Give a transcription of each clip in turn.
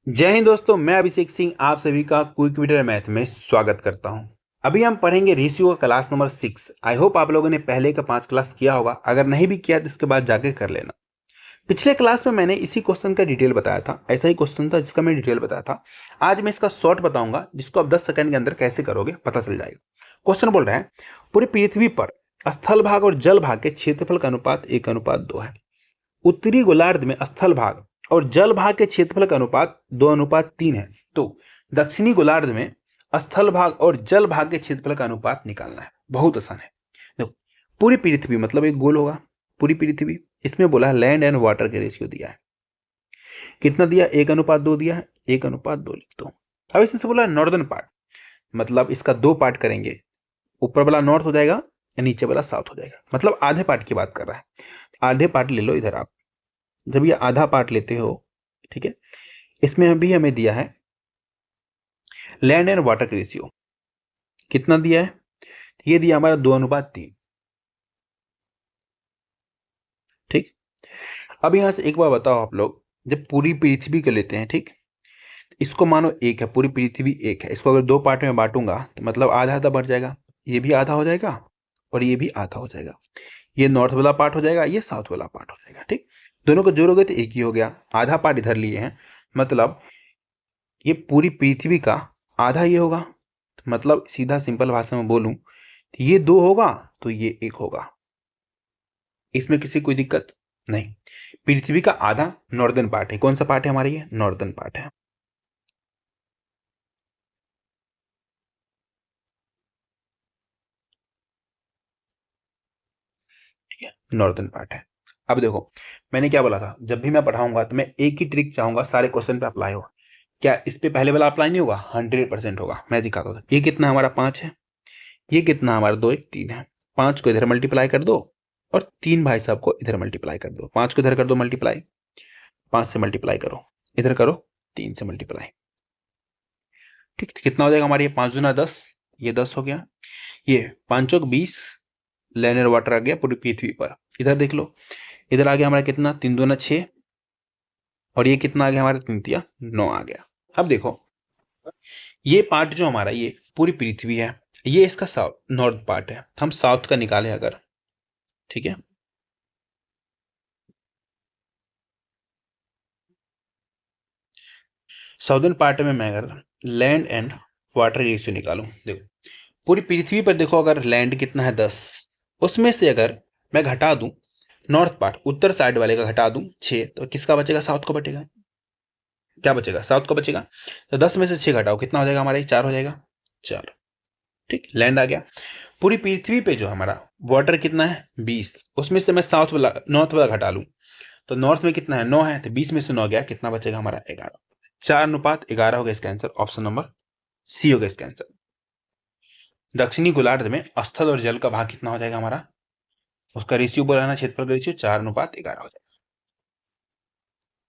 जय हिंद दोस्तों, मैं अभिषेक सिंह आप सभी का क्विक वीडियो मैथ में स्वागत करता हूं। अभी हम पढ़ेंगे रेशियो का क्लास नंबर 6। आई होप आप लोगों ने पहले का 5 क्लास किया होगा। अगर नहीं भी किया तो इसके बाद जाके कर लेना। पिछले क्लास में मैंने इसी क्वेश्चन का डिटेल बताया था। ऐसा ही क्वेश्चन था जिसका मैं डिटेल बताया था। आज मैं इसका शॉर्ट बताऊंगा जिसको आप 10 सेकंड के अंदर कैसे करोगे पता चल जाएगा। क्वेश्चन बोल रहा है पूरी पृथ्वी पर स्थल भाग और जल भाग के क्षेत्रफल का अनुपात 1:2 है। उत्तरी गोलार्ध में स्थल भाग और जल भाग के क्षेत्रफल का अनुपात 2:3 है। तो दक्षिणी गोलार्ध में स्थल भाग और जल भाग के क्षेत्रफल का अनुपात निकालना है। बहुत आसान है। देखो, पूरी पृथ्वी मतलब एक गोल होगा। पूरी पृथ्वी, इसमें बोला है लैंड एंड वाटर के रेशियो दिया है। कितना दिया? 1:2 दिया है। 1:2 लिख दो। अब इसमें से बोला है नॉर्दर्न पार्ट, मतलब इसका 2 पार्ट करेंगे। ऊपर वाला नॉर्थ हो जाएगा या नीचे वाला साउथ हो जाएगा। मतलब आधे पार्ट की बात कर रहा है। आधे पार्ट ले लो इधर आप। जब ये आधा पार्ट लेते हो, ठीक है, इसमें अभी हमें दिया है लैंड एंड वाटर का रेशियो। कितना दिया है? ये दिया हमारा 2:3। ठीक। अब यहां से एक बार बताओ आप लोग, जब पूरी पृथ्वी को लेते हैं, ठीक, इसको मानो एक है, पूरी पृथ्वी एक है। इसको अगर 2 पार्ट में बांटूंगा तो मतलब आधा आधा बढ़ जाएगा। ये भी आधा हो जाएगा और ये भी आधा हो जाएगा। ये नॉर्थ वाला पार्ट हो जाएगा, ये साउथ वाला पार्ट हो जाएगा। ठीक, दोनों को जोड़ोगे तो एक ही हो गया। आधा पार्ट इधर लिए हैं, मतलब ये पूरी पृथ्वी का आधा ये होगा। तो मतलब सीधा सिंपल भाषा में बोलूं तो ये 2 होगा तो ये 1 होगा। इसमें किसी कोई दिक्कत नहीं। पृथ्वी का आधा नॉर्दर्न पार्ट है। कौन सा पार्ट है हमारा? ये नॉर्दर्न पार्ट है। ठीक है, नॉर्दर्न पार्ट है। अब देखो, मैंने क्या बोला था, जब भी मैं पढ़ाऊंगा तो मैं एक ही ट्रिक चाहूंगा सारे क्वेश्चन पे अप्लाई हो। क्या इस पे पहले वाला अप्लाई नहीं होगा? 100% होगा। मैं दिखाता हूँ। ये कितना हमारा 5 है, ये कितना हमारा 2 1 3 है। 5 को इधर मल्टीप्लाई कर दो और 3 भाई साहब को इधर मल्टीप्लाई कर दो। 5 को इधर कर दो मल्टीप्लाई, 5 से मल्टीप्लाई करो, इधर करो 3 से मल्टीप्लाई। ठीक, कितना हो जाएगा हमारे? ये 5 दूना 10, ये 10 हो गया। ये 5 चौक 20 लैंड एंड वाटर आ गया पूरी पृथ्वी पर। इधर देख लो, इधर आ गया हमारा कितना? 3 दूना 6 और ये कितना आ गया हमारा? 3 तिया 9 आ गया। अब देखो, ये पार्ट जो हमारा ये पूरी पृथ्वी है, ये इसका साउथ नॉर्थ पार्ट है। हम साउथ का निकाले अगर, ठीक है, साउदर्न पार्ट में मैं अगर लैंड एंड वाटर रेशियो निकालूं, देखो पूरी पृथ्वी पर देखो, अगर लैंड कितना है 10, उसमें से अगर मैं घटा दूं नॉर्थ पार्ट, उत्तर साइड वाले का घटा दूं 6, तो किसका बचेगा? साउथ का बचेगा। क्या बचेगा? साउथ का बचेगा। तो 10 में से 6 घटाओ, कितना हो जाएगा हमारे? 4 हो जाएगा। 4। ठीक, लैंड आ गया। पूरी पृथ्वी पे जो हमारा वाटर कितना है? 20, उसमें से मैं साउथ वाला नॉर्थ वाला घटा लूं तो नॉर्थ में कितना है? 9 है। तो 20 में से 9 गया, कितना बचेगा हमारा? 11। 4:11 होगा इसका आंसर। ऑप्शन नंबर सी होगा इसका आंसर। दक्षिणी गोलार्ध में स्थल और जल का भाग कितना हो जाएगा हमारा? उसका रेशियो बोला ना, क्षेत्रफल का रेशियो 4:11 हो जाएगा।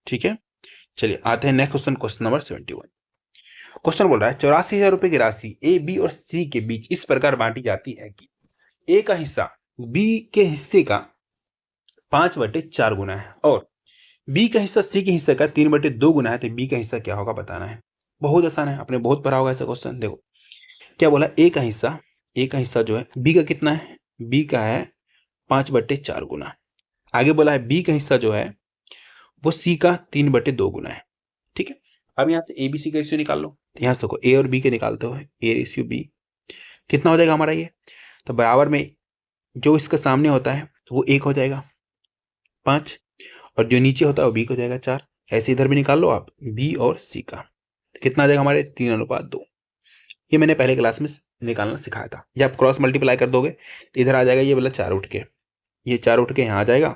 ठीक है, चलिए आते हैं next question, question number 71। Question बोल रहा है 84,000 रुपए की राशि ए, बी और सी के बीच इस प्रकार बांटी जाती है कि ए का हिस्सा बी के हिस्से का 5/4 गुना है और बी का हिस्सा सी के हिस्से का 3/2 गुना है। तो बी का हिस्सा क्या होगा बताना है। बहुत आसान है, आपने बहुत पढ़ा होगा ऐसा क्वेश्चन। देखो क्या बोला, ए का हिस्सा जो है बी का कितना है? बी का है 5/4 गुना। आगे बोला है बी का हिस्सा जो है वो सी का 3/2 गुना है। ठीक है, अब यहाँ से ए बी सी का रेशियो निकाल लो। तो यहाँ से देखो ए और बी के निकालते हो, ए रेशियो बी कितना हो जाएगा हमारा ये? तो बराबर में जो इसका सामने होता है तो वो 1 हो जाएगा 5, और जो नीचे होता है वो बी हो जाएगा 4। ऐसे इधर भी निकाल लो आप बी और सी का। तो कितना आ जाएगा हमारे? 3:2। ये मैंने पहले क्लास में निकालना सिखाया था। ये आप क्रॉस मल्टीप्लाई कर दोगे तो इधर आ जाएगा ये वाला 4 उठ के, ये 4 उठ के यहाँ आ जाएगा।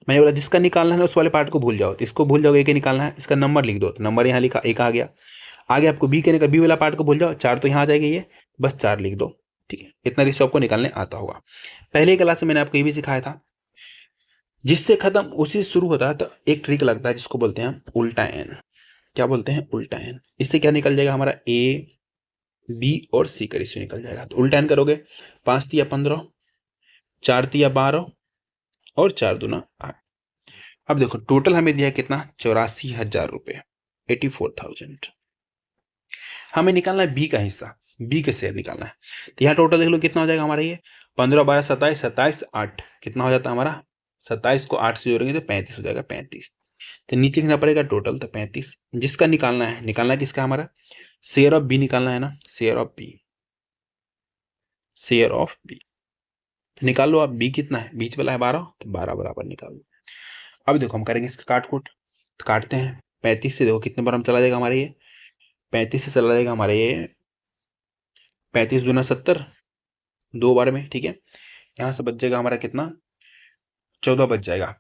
मैंने बोला जिसका निकालना है उस वाले पार्ट को भूल जाओ, तो इसको भूल जाओगे, एक ही निकालना है, इसका नंबर लिख दो। तो नंबर यहाँ लिखा, 1 आ गया। आगे आपको बी के बी वाला पार्ट को भूल जाओ, 4 तो यहाँ आ जाएगा, ये बस 4 लिख दो। ठीक है, इतना रेशियो आपको निकालने आता होगा। पहले क्लास में मैंने आपको ये भी सिखाया था, जिससे खत्म उसी से शुरू होता है। तो एक ट्रिक लगता है जिसको बोलते हैं उल्टा एन। क्या बोलते हैं? उल्टा एन। इससे क्या निकल जाएगा हमारा? ए बी और सी का रेशियो निकल जाएगा। तो उल्टा एन करोगे, 5 तिया 15, 4 तिया 12 और 4 दूना 8। अब देखो टोटल हमें दिया कितना? 84,000 रुपये। 84,000। हमें निकालना है बी का हिस्सा, बी के शेयर निकालना है। तो यहाँ टोटल देख लो कितना हो जाएगा हमारा, ये 15 12 27, 27 8 कितना हो जाता है हमारा, 27 को 8 से जोड़ेंगे तो 35 हो जाएगा, 35। तो नीचे लिखना पड़ेगा टोटल, तो 35 जिसका निकालना है, निकालना है किसका हमारा, शेयर ऑफ बी निकालना है ना, share of B, share of B. तो निकाल लो आप, बी कितना है, बीच वाला है 12, तो 12 बराबर निकाल लो। अब देखो हम करेंगे इसका काट कूट, तो काटते हैं 35 से, देखो कितने बार हम चला जाएगा हमारे ये, 35 से चला जाएगा हमारे ये 35 दूना 70, 2 बार में, ठीक है। यहाँ से बच जाएगा हमारा कितना, 14 बच जाएगा,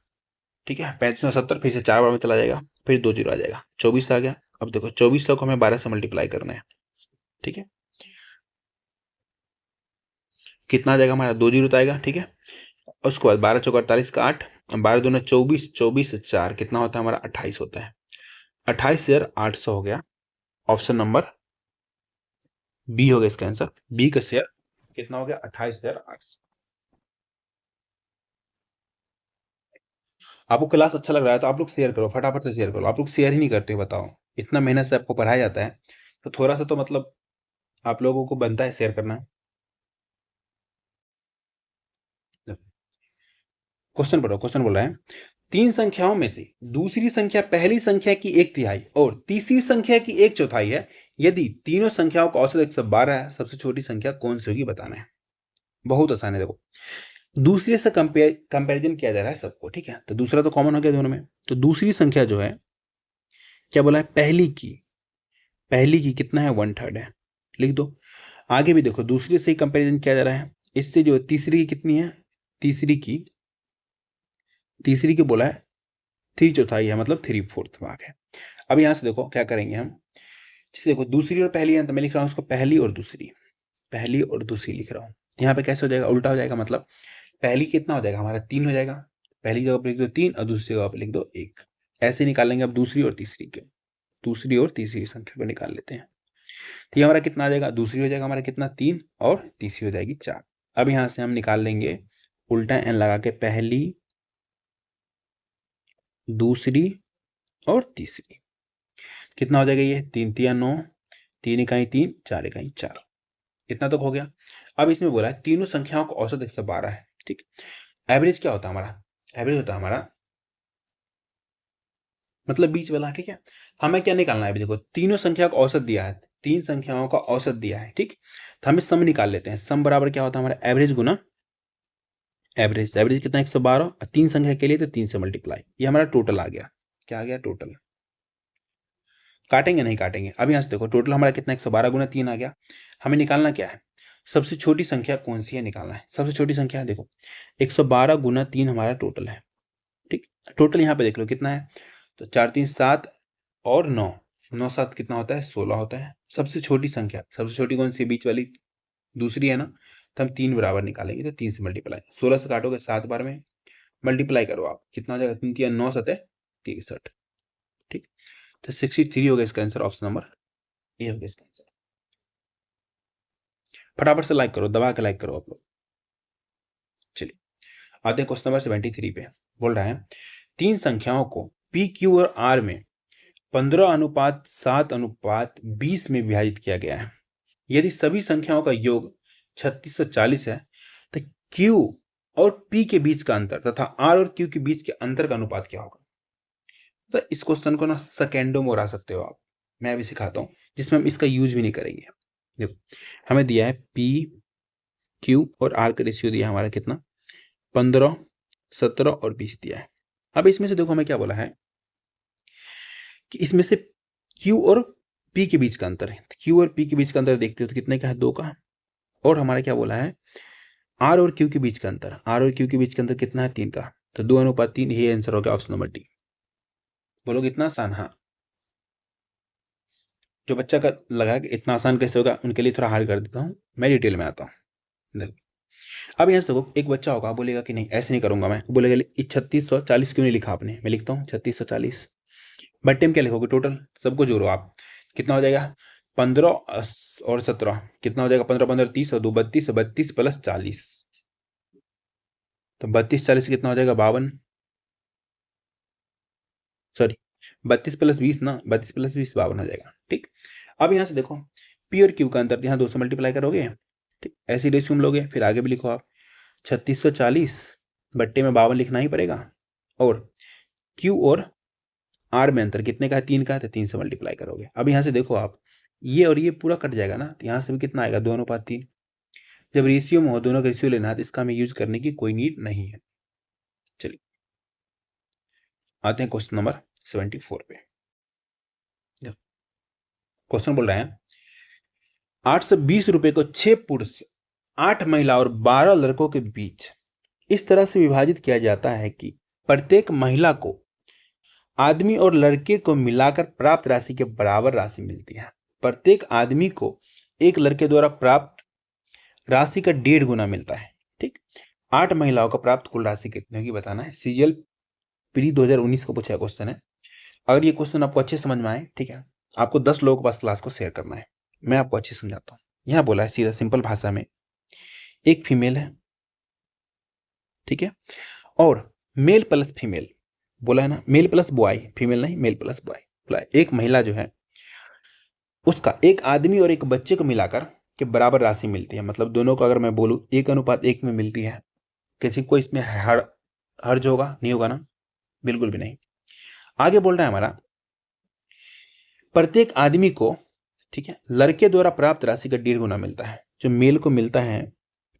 ठीक है। 35 दूना 70, फिर से 4 बार में चला जाएगा, फिर 2 जीरो आ जाएगा, 24 आ गया। अब देखो 2400 को हमें 12 से मल्टीप्लाई करना है, ठीक है। कितना आ जाएगा हमारा, 2 जीरो तो आएगा, ठीक है। उसके बाद 12 चौका 48 का 8, 12 दूना 24, 24 से 4 कितना होता है हमारा, 28 होता है। 28,800 हो गया, ऑप्शन नंबर बी हो गया इसका आंसर। बी का शेयर कितना हो गया, 28,800। आपको क्लास अच्छा लग रहा है तो आप लोग शेयर करो, फटाफट से शेयर करो। आप लोग शेयर ही नहीं करते हो, बताओ। इतना मेहनत से आपको पढ़ाया जाता है, तो थोड़ा सा तो मतलब आप लोगों को बनता है शेयर करना। क्वेश्चन पढ़ो, क्वेश्चन बोल रहा है, तीन संख्याओं में से दूसरी संख्या पहली संख्या की 1/3 और तीसरी संख्या की 1/4 है। यदि तीनों संख्याओं का औसत 112 है, सबसे छोटी संख्या कौन सी होगी बताना है। बहुत आसान है, देखो दूसरे से कंपेरिजन किया जा रहा है सबको, ठीक है। तो दूसरा तो कॉमन हो गया दोनों में, तो दूसरी संख्या जो है क्या बोला है, पहली की, पहली की कितना है, 1/3 है, लिख दो। आगे भी देखो दूसरे से ही कंपेरिजन किया जा रहा है, इससे जो तीसरी की कितनी है, तीसरी की, तीसरी की बोला है 3/4 है, मतलब 3/4 भाग है। अब यहां से देखो क्या करेंगे हम, जैसे देखो दूसरी और पहली है, तो मैं लिख रहा हूँ उसको पहली और दूसरी, पहली और दूसरी लिख रहा हूँ। यहाँ पे कैसे हो जाएगा, उल्टा हो जाएगा, मतलब पहली कितना हो जाएगा हमारा, 3 हो जाएगा। पहली जगह पर लिख दो 3 और दूसरी जगह पर लिख दो 1। ऐसे निकालेंगे अब दूसरी और तीसरी के, दूसरी और तीसरी संख्या को निकाल लेते हैं। तो ये हमारा कितना आ जाएगा, दूसरी हो जाएगा हमारा कितना, 3, और तीसरी हो जाएगी 4। अब यहाँ से हम निकाल लेंगे उल्टा एन लगा के, पहली, दूसरी और तीसरी। कितना हो जाएगा ये, 3 3 9, 3 इकाई 3, 4 इकाई 4, इतना तक हो गया। अब इसमें बोला है तीनों संख्याओं का औसत 112 है, ठीक। एवरेज क्या होता है हमारा, एवरेज होता है हमारा मतलब बीच वाला, ठीक है। हमें क्या निकालना है, अभी देखो तीनों संख्या का औसत दिया है, तीन संख्याओं का औसत दिया है, ठीक। तो हम सम निकाल लेते हैं। सम बराबर क्या होता है हमारा, एवरेज गुना एवरेज। एवरेज कितना, 112, और तीन संख्या के लिए तो 3 से मल्टीप्लाई, ये हमारा टोटल आ गया। क्या आ गया, टोटल। काटेंगे नहीं काटेंगे। अब यहाँ से देखो टोटल हमारा कितना, 112 गुना 3 आ गया। हमें निकालना क्या है, सबसे छोटी संख्या कौन सी है निकालना है। सबसे छोटी संख्या है, देखो 112 गुना 3 हमारा टोटल है, ठीक। टोटल यहाँ पे देख लो कितना है, तो 4 3 7 और 9, 9 7 कितना होता है, 16 होता है। सबसे छोटी संख्या, सबसे छोटी कौन सी, बीच वाली, दूसरी है ना। तो हम 3 बराबर निकालेंगे, तो 3 से मल्टीप्लाई, 16 से काटोगे 7 बार में, मल्टीप्लाई करो आप, कितना हो जाएगा, 3 3 9 7 63, ठीक। तो 63 हो गया इसका आंसर, ऑप्शन नंबर ए हो गया इसका आंसर। फटाफट से लाइक करो, दबा के लाइक करो आप लोग। चलिए आते हैं क्वेश्चन नंबर 73 पे। बोल रहा है तीन संख्याओं को पी क्यू और आर में 15:7:20 में विभाजित किया गया है। यदि सभी संख्याओं का योग 3640 है, तो क्यू और पी के बीच का अंतर तथा आर और क्यू के बीच के अंतर का अनुपात क्या होगा। तो इस क्वेश्चन को ना सेकेंडों में उड़ा सकते हो आप, मैं अभी सिखाता हूँ, जिसमें हम इसका यूज भी नहीं करेंगे। देखो हमें दिया है पी क्यू और आर का रेशियो दिया है हमारा कितना, 15 17 और 20 दिया है। अब इसमें से देखो हमें क्या बोला है कि इसमें से Q और P के बीच का अंतर है। Q और P के बीच का अंतर देखते हो तो कितने का है, 2 का। और हमारा क्या बोला है, R और Q के बीच का अंतर, R और Q के बीच का अंतर कितना है, 3 का। तो 2:3, ये आंसर हो गया ऑप्शन नंबर डी। बोलोगे इतना आसान, हाँ। जो बच्चा का लगा कि इतना आसान कैसे होगा, उनके लिए थोड़ा हार्ड कर देता हूँ, मैं डिटेल में आता हूँ। देखो अब यहाँ से देखो, एक बच्चा होगा बोलेगा कि नहीं ऐसे नहीं करूंगा मैं, बोलेगा 3640 क्यों नहीं लिखा आपने, मैं लिखता हूँ 3640। बट्टे में क्या लिखोगे, टोटल सबको जोड़ो आप, कितना हो जाएगा, 15 और 17 कितना हो जाएगा, 15 15 30 और 2 32, 32 प्लस 40, तो 32 40 कितना हो जाएगा, 52, सॉरी 32 प्लस 20 ना, 32 प्लस 20 52 हो जाएगा। ठीक, अब यहाँ से देखो पी और क्यू का अंतर, यहाँ 2 से मल्टीप्लाई करोगे। ठीक, ऐसी रेशियो में लोगे, फिर आगे भी लिखो आप 3640 बट्टे में 52 लिखना ही पड़ेगा। और क्यू और आर में अंतर कितने का है, 3 का है, तो 3 से मल्टीप्लाई करोगे। अब यहाँ से देखो आप ये और ये पूरा कट जाएगा ना, तो यहाँ से भी कितना आएगा, 2:3। जब रेशियो में हो, दोनों का रेशियो लेना है, तो इसका हमें यूज करने की कोई नीड नहीं है। चलिए आते हैं क्वेश्चन नंबर 74 पे। क्वेश्चन बोल रहे हैं 820 रुपए को 6 पुरुष, 8 महिला और 12 लड़कों के बीच इस तरह से विभाजित किया जाता है कि प्रत्येक महिला को आदमी और लड़के को मिलाकर प्राप्त राशि के बराबर राशि मिलती है। प्रत्येक आदमी को एक लड़के द्वारा प्राप्त राशि का 1.5 गुना मिलता है। ठीक, 8 महिलाओं को प्राप्त कुल राशि कितनी होगी बताना है। सीजीएल प्री 2019 को पूछा क्वेश्चन है। अगर ये क्वेश्चन आपको अच्छे समझ में आए, ठीक है, आपको 10 लोगों के पास क्लास को शेयर करना है। मैं आपको अच्छे समझाता हूँ। यहाँ बोला है सीधा सिंपल भाषा में, एक फीमेल है, ठीक है, और मेल प्लस फीमेल बोला है ना, मेल प्लस बॉय, फीमेल नहीं, मेल प्लस बॉय बोला है। एक महिला जो है उसका एक आदमी और एक बच्चे को मिलाकर के बराबर राशि मिलती है। मतलब दोनों को अगर मैं बोलूँ 1:1 में मिलती है। किसी को इसमें हर्ज होगा? नहीं होगा ना, बिल्कुल भी नहीं। आगे बोल रहा है हमारा प्रत्येक आदमी को, ठीक है, लड़के द्वारा प्राप्त राशि का 1.5 गुना मिलता है। जो मेल को मिलता है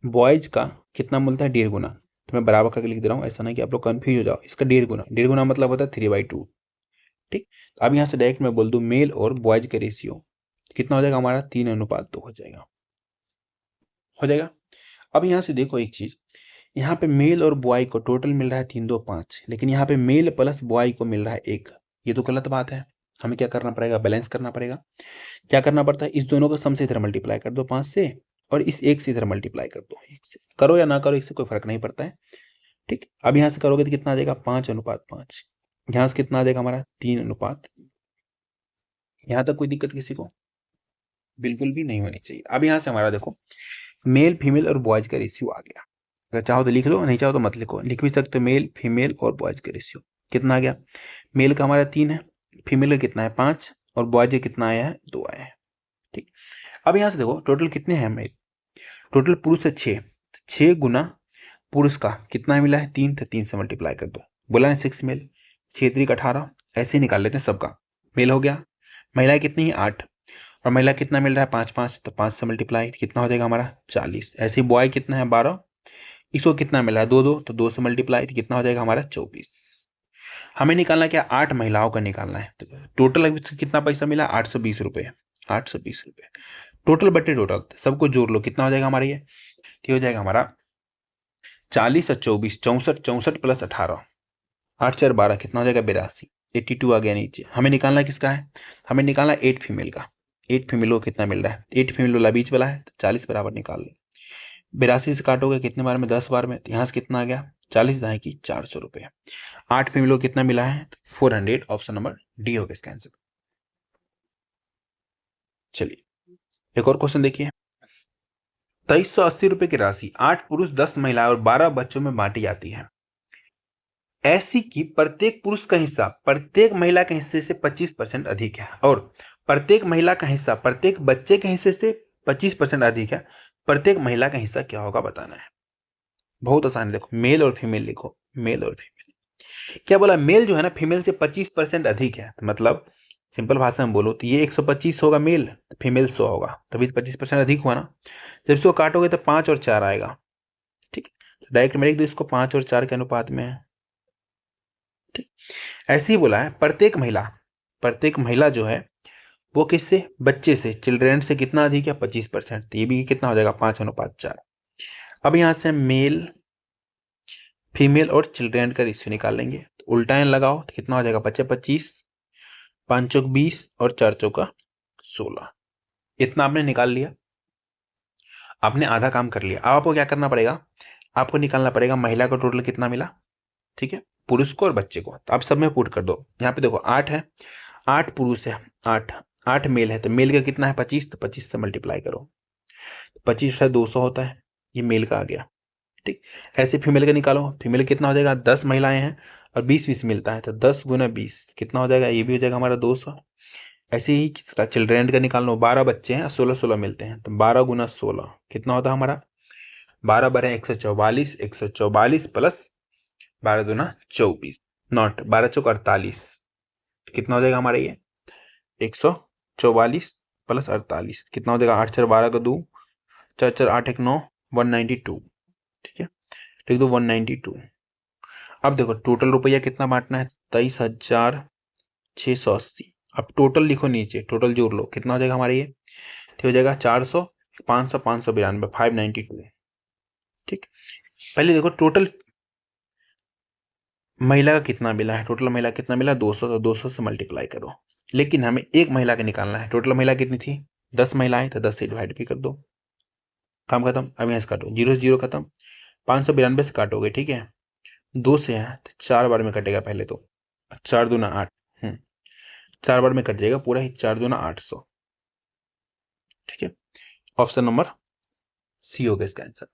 बॉयज का कितना मिलता है, 1.5 गुना। तो मैं बराबर करके लिख दे रहा हूँ, ऐसा नहीं कि आप लोग कंफ्यूज हो जाओ। इसका 1.5 गुना, 1.5 गुना मतलब होता है 3/2। ठीक, अब यहाँ से डायरेक्ट मैं बोल दूं मेल और बॉयज का रेशियो कितना हो जाएगा हमारा, 3:2 हो जाएगा, हो जाएगा। अब यहाँ से देखो एक चीज, यहाँ पे मेल और बॉय को टोटल मिल रहा है 3, 2, 5, लेकिन यहाँ पे मेल प्लस बॉय को मिल रहा है 1। ये तो गलत बात है। हमें क्या करना पड़ेगा, बैलेंस करना पड़ेगा। क्या करना पड़ता है, इस दोनों को सम से इधर मल्टीप्लाई कर दो 5 से, और इस 1 से इधर मल्टीप्लाई कर दो 1 से। करो या ना करो, इससे कोई फर्क नहीं पड़ता है। ठीक, अब यहाँ से करोगे तो कितना आ जाएगा, 5:5। यहाँ से कितना आ जाएगा हमारा, 3:। यहाँ तक कोई दिक्कत किसी को बिल्कुल भी नहीं होनी चाहिए। अब यहाँ से हमारा देखो मेल फीमेल और बॉयज का रेशियो आ गया। अगर चाहो तो लिख लो, नहीं चाहो तो मत लिखो। लिख भी सकते हो मेल फीमेल और बॉयज का रेशियो कितना आ गया। मेल का हमारा 3 है, फीमेल का कितना है 5, और बॉयज का कितना आया है 2 आया है। ठीक, अब यहाँ से देखो टोटल कितने हैं मेल, टोटल पुरुष है 6, 6 गुना पुरुष का कितना मिला है 3, तो 3 से मल्टीप्लाई कर दो। बोला है 6 मेल, 6 18, ऐसे ही निकाल लेते हैं सबका। मेल हो गया, महिलाएं कितनी है 8, और महिला कितना मिल रहा है 5, तो 5 से मल्टीप्लाई कितना हो जाएगा हमारा 40। ऐसे बॉय कितना है 12, इसको कितना मिला है 2, तो 2 से मल्टीप्लाई कितना हो जाएगा हमारा 24। हमें निकालना क्या, 8 महिलाओं का निकालना है। तो टोटल अभी कितना पैसा मिला, 820 रुपये, 820 रुपये टोटल बटे टोटल सबको जोड़ लो, कितना हो जाएगा हमारा ये हो जाएगा हमारा 40 और 24, 64, 64 प्लस 18, 8 4 12 कितना हो जाएगा 82, 82 आ गया नीचे। हमें निकालना किसका है, हमें निकालना 8 फीमेल का। 8 फीमेल को कितना मिल रहा है, 8 फीमेल वाला बीच वाला है, तो 40 बराबर निकाल लो। 82 से काटोगे कितने बार में, 10 बार में, तो यहाँ से कितना आ गया 40 दाएं की 400 रुपये। 8 फीमेल को कितना मिला है, 400। ऑप्शन नंबर डी हो गया इसका आंसर। चलिए एक और क्वेश्चन देखिए। 2380 रुपए की राशि 8 पुरुष 10 महिलाएं और 12 बच्चों में बांटी जाती है, ऐसी कि प्रत्येक पुरुष का हिस्सा प्रत्येक महिला के हिस्से से 25% अधिक है, और प्रत्येक महिला का हिस्सा प्रत्येक बच्चे के हिस्से से 25% अधिक है। प्रत्येक महिला का हिस्सा क्या होगा बताना है। बहुत आसान है, देखो मेल और फीमेल लिखो, मेल और फीमेल। क्या बोला, मेल जो है ना फीमेल से 25% अधिक है, तो मतलब सिंपल भाषा में बोलो तो ये 125 होगा मेल, फीमेल 100 होगा, तभी 25% अधिक हुआ ना। जब इसको काटोगे तो 5 और 4 आएगा। ठीक, तो डायरेक्ट में लिख दो इसको 5 और 4 के अनुपात में है। ठीक, ऐसे ही बोला है प्रत्येक महिला जो है वो किससे, बच्चे से, चिल्ड्रेन से कितना अधिक है 25%, तो ये भी कितना हो जाएगा 5:4। अब यहाँ से मेल फीमेल और चिल्ड्रेन का रेशियो निकाल लेंगे, तो उल्टा एन लगाओ तो कितना हो जाएगा 25, 5 चौक 20 और 4 चौका 16। इतना आपने निकाल लिया, आपने आधा काम कर लिया। अब आपको क्या करना पड़ेगा, आपको निकालना पड़ेगा महिला का टोटल कितना मिला, ठीक है, पुरुष को और बच्चे को। तो आप सब में पुट कर दो। यहाँ पे देखो 8 है, 8 पुरुष है, 8 मेल है, तो मेल का कितना है 25, तो 25 से मल्टीप्लाई करो, 25 है 200 होता है, ये मेल का आ गया। ठीक, ऐसे फीमेल का निकालो, फीमेल कितना हो जाएगा 10 महिलाएं हैं और 20-20 मिलता है, तो 10 गुना 20 कितना हो जाएगा, ये भी हो जाएगा हमारा 200। ऐसे ही किसका चिल्ड्रेन का निकालना हो, 12 बच्चे हैं, 16-16 मिलते हैं, तो 12 गुना 16 कितना होता है हमारा, 12 बारह 144, 144 प्लस 12 दूना 24, नॉट 12 चौक 48, कितना हो जाएगा हमारा ये 144 प्लस 48 कितना हो जाएगा, 8 4 12 का 2, 4 4 8 1 9, 192। ठीक है, लिख दो 192। अब देखो टोटल रुपया कितना बांटना है, 23,680। अब टोटल लिखो नीचे, टोटल जोड़ लो, कितना हो जाएगा हमारा ये, ठीक हो जाएगा 400, 500, 592, 592। ठीक, पहले देखो टोटल महिला का कितना मिला है, टोटल महिला कितना मिला 200, तो 200 से मल्टीप्लाई करो। लेकिन हमें एक महिला का निकालना है, टोटल महिला कितनी थी 10 महिलाएं, तो 10 से डिवाइड भी कर दो, काम खत्म। अब यहाँ से काटो, 0 से 0 खत्म, 592 से काटोगे, ठीक है, 2 से है तो 4 बार में कटेगा पहले तो, 4 दूना 8, 4 बार में कट जाएगा पूरा ही, 4 दूना 800। ठीक है, ऑप्शन नंबर सी होगा इसका आंसर।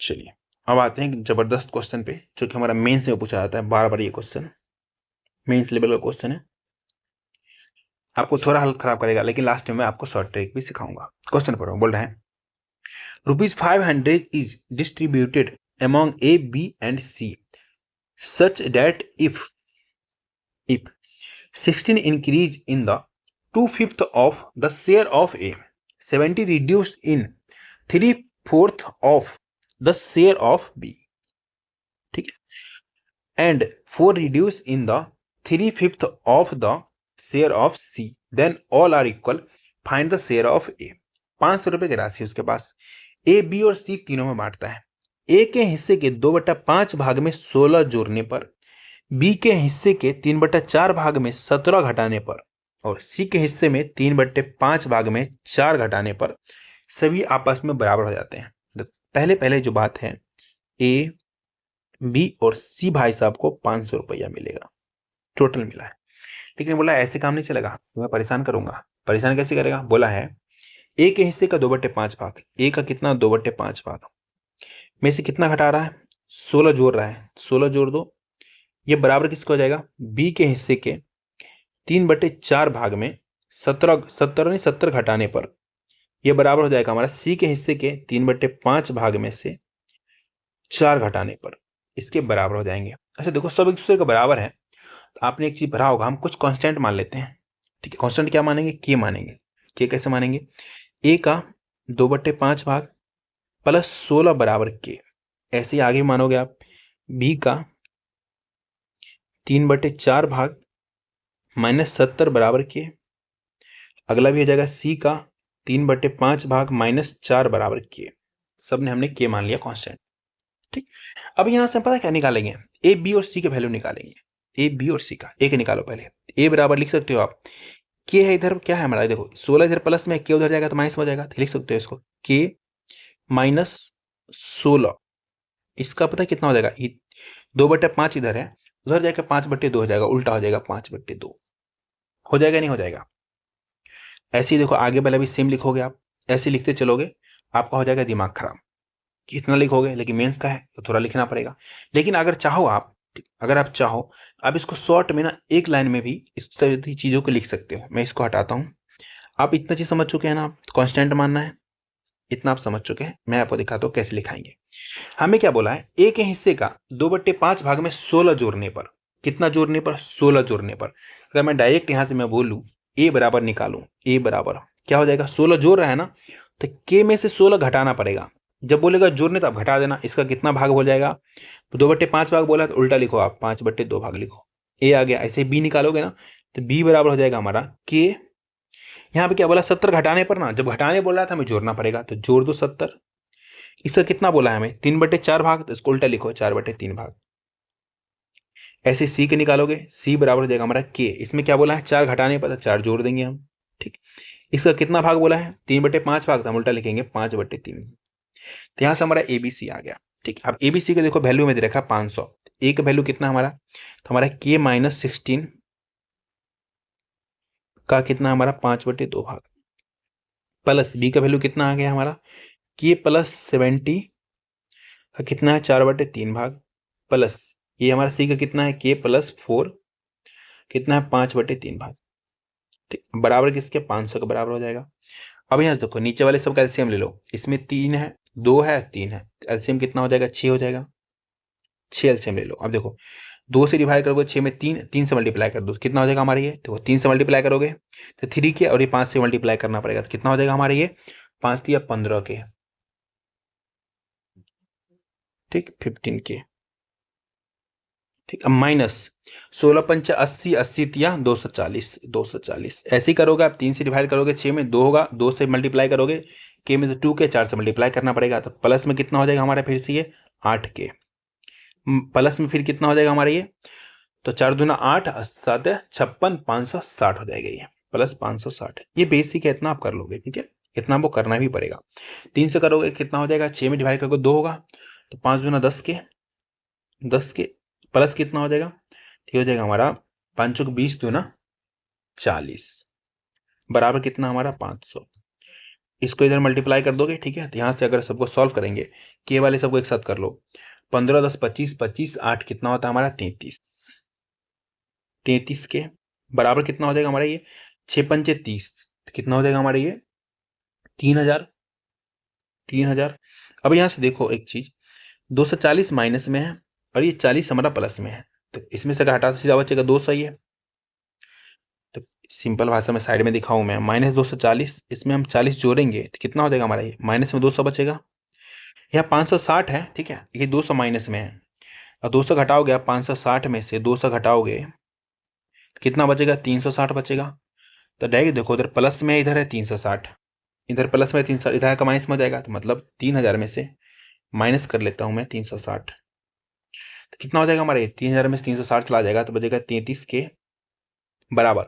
चलिए अब आते हैं जबरदस्त क्वेश्चन पे, जो कि हमारा मेंस में पूछा जाता है बार बार, ये क्वेश्चन मेंस लेवल का क्वेश्चन है, आपको थोड़ा हालत खराब करेगा, लेकिन लास्ट में मैं आपको शॉर्ट ट्रिक भी सिखाऊंगा। क्वेश्चन पढ़ो, बोल रहे हैं ₹500 is distributed among A, B and C such that if 16 increase in the 2/5 of the share of A, 70 reduced in 3/4 of the share of B, ठीक है, and 4 reduced in the 3/5 of the share of C, then all are equal, find the share of A। 500 रुपए की राशि उसके पास, A B और सी तीनों में बांटता है, ए के हिस्से के 2/5 भाग में 16 जोड़ने पर, बी के हिस्से के 3/4 भाग में 17 घटाने पर, और सी के हिस्से में 3/5 भाग में 4 घटाने पर सभी आपस में बराबर हो जाते हैं। तो पहले पहले जो बात है, ए बी और सी भाई साहब को 500 रुपया मिलेगा, टोटल मिला है। लेकिन बोला ऐसे काम नहीं चलेगा, मैं परेशान करूंगा। परेशान कैसे करेगा, बोला है ए के हिस्से का 2/5 भाग, ए का कितना 2/5 भाग में से कितना घटा रहा है, 16 जोड़ रहा है, 16 जोड़ दो, ये बराबर किसका हो जाएगा, बी के हिस्से के 3/4 भाग में 70 घटाने पर, यह बराबर हो जाएगा हमारा सी के हिस्से के 3/5 भाग में से 4 घटाने पर, इसके बराबर हो जाएंगे। अच्छा देखो सब एक दूसरे के बराबर है, तो आपने एक चीज भरा होगा, हम कुछ कांस्टेंट मान लेते हैं। ठीक है, कांस्टेंट क्या मानेंगे, के मानेंगे। के कैसे मानेंगे, ए का 2/5 भाग प्लस 16 बराबर के, ऐसे ही आगे मानोगे आप, बी का 3/4 भाग माइनस 70 बराबर के, अगला भी हो जाएगा सी का 3/5 भाग माइनस 4 बराबर के, सब ने हमने के मान लिया कांस्टेंट। ठीक, अब यहां से पता क्या निकालेंगे, ए बी और सी के वैल्यू निकालेंगे, ए बी और सी का। ए के निकालो पहले, ए बराबर लिख सकते हो आप, के है इधर, क्या है हमारा, देखो 16 इधर प्लस में, के उधर जाएगा तो माइनस हो जाएगा, तो लिख सकते हो इसको के माइनस 16, इसका पता है कितना हो जाएगा, 2/5 इधर है, उधर जाएगा 5/2 हो जाएगा, उल्टा हो जाएगा 5/2 हो जाएगा, नहीं हो जाएगा। ऐसे ही देखो आगे वाला भी सेम लिखोगे आप, ऐसे लिखते चलोगे, आपका हो जाएगा दिमाग खराब, कितना लिखोगे, लेकिन मेंस का है तो थोड़ा लिखना पड़ेगा। लेकिन अगर चाहो आप, अगर आप चाहो आप इसको शॉर्ट में ना एक लाइन में भी इस तरह की चीज़ों को लिख सकते हो। मैं इसको हटाता हूँ, आप इतना चीज़ समझ चुके हैं ना, कांस्टेंट मानना है, इतना आप समझ चुके हैं। मैं आपको दिखाता हूँ कैसे लिखाएंगे। हमें क्या बोला है, ए के हिस्से का 2/5 भाग में 16 जोड़ने पर, कितना जोड़ने पर, 16 जोड़ने पर। अगर मैं डायरेक्ट यहाँ से मैं बोलूँ ए बराबर निकालूं, ए बराबर क्या हो जाएगा, 16 जोड़ रहा है ना, तो के में से 16 घटाना पड़ेगा। जब बोलेगा जोड़ने तो आप घटा देना, इसका कितना भाग हो जाएगा, तो 2/5 भाग बोला तो उल्टा लिखो आप, 5/2 भाग लिखो, ए आ गया। ऐसे बी निकालोगे ना, तो बी बराबर हो जाएगा हमारा के, यहाँ पे क्या बोला 70 घटाने पर ना, जब घटाने बोल रहा था हमें जोड़ना पड़ेगा, तो जोड़ दो 70। इसका कितना बोला है हमें, 3/4 भाग, तो इसको उल्टा लिखो 4/3 भाग। ऐसे सी के निकालोगे, सी बराबर हो जाएगा हमारा के, इसमें क्या बोला है 4 घटाने पर, तो 4 जोड़ देंगे हम। ठीक, इसका कितना भाग बोला है 3/5 भाग, तो हम उल्टा लिखेंगे 5/3। तो यहाँ से हमारा एबीसी आ गया। ठीक, अब एबीसी का देखो वैल्यू में दे रखा 500, ए का वैल्यू कितना हमारा, तो हमारा के माइनस 16 का कितना हमारा 5/2 भाग, प्लस बी का वैल्यू कितना आ गया हमारा, के प्लस 70 का कितना है 4/3 प्लस ये हमारा सी का कितना है k+4 कितना है 5/3 ठीक, बराबर किसके 500 के बराबर हो जाएगा। अब यहाँ देखो नीचे वाले सब का एलसीएम ले लो, इसमें 3 है 2 है 3 है, एलसीएम कितना हो जाएगा 6 हो जाएगा। 6 एलसीएम ले लो। अब देखो 2 से डिवाइड करोगे 6 में 3, 3 से मल्टीप्लाई कर दो कितना हो जाएगा हमारे ये, देखो 3 से मल्टीप्लाई करोगे तो 3 के और ये 5 से मल्टीप्लाई करना पड़ेगा तो कितना हो जाएगा हमारे ये 5 दिया 15 के, ठीक 15 के, ठीक। अब माइनस 16×5 = 80, 80 तिया 240, 240 ऐसे ही करोगे आप। 3 से डिवाइड करोगे 6 में 2 होगा, 2 से मल्टीप्लाई करोगे के में तो 2 के, 4 से मल्टीप्लाई करना पड़ेगा तो प्लस में कितना हो जाएगा हमारा फिर से ये 8 के, प्लस में फिर कितना हो जाएगा हमारा ये, तो 4 दूना 8, 7 56, 560 हो जाएगा ये प्लस 560। ये बेसिक है, इतना आप कर लोगे, ठीक है, इतना आपको करना भी पड़ेगा। 3 से करोगे कितना हो जाएगा, 6 में डिवाइड करोगे 2 होगा तो 5 दूना 10 के, 10 के प्लस कितना हो जाएगा, ये हो जाएगा हमारा 5 को 20 दूना 40 बराबर कितना हमारा 500। इसको इधर मल्टीप्लाई कर दोगे, ठीक है, तो यहाँ से अगर सबको सॉल्व करेंगे के वाले सबको एक साथ कर लो, 15 10 25, 25 8 कितना होता है हमारा 33, 33 के बराबर कितना हो जाएगा हमारा ये 6×5 = 30 कितना हो जाएगा हमारा ये 3000, 3000। अब यहाँ से देखो एक चीज, 240 माइनस में है और ये 40 हमारा प्लस में है तो इसमें से हटा तो सीधा बचेगा 200 ही है। तो सिंपल भाषा में साइड में दिखाऊं मैं, -240 इसमें हम 40 जोड़ेंगे तो कितना हो जाएगा हमारा ये, माइनस में 200 बचेगा। यहाँ 560 है, ठीक है, ये 200 माइनस में है और 200 घटाओगे आप, 560 में से 200 घटाओगे कितना बचेगा 360 बचेगा। तो डायरेक्ट देखो उधर प्लस में इधर है 360, इधर प्लस में 360, इधर का माइनस में हो जाएगा तो मतलब 3000 में से माइनस कर लेता हूँ मैं 360 तो कितना हो जाएगा हमारे 3000 में से 360 चला जाएगा तो बचेगा 33 के बराबर।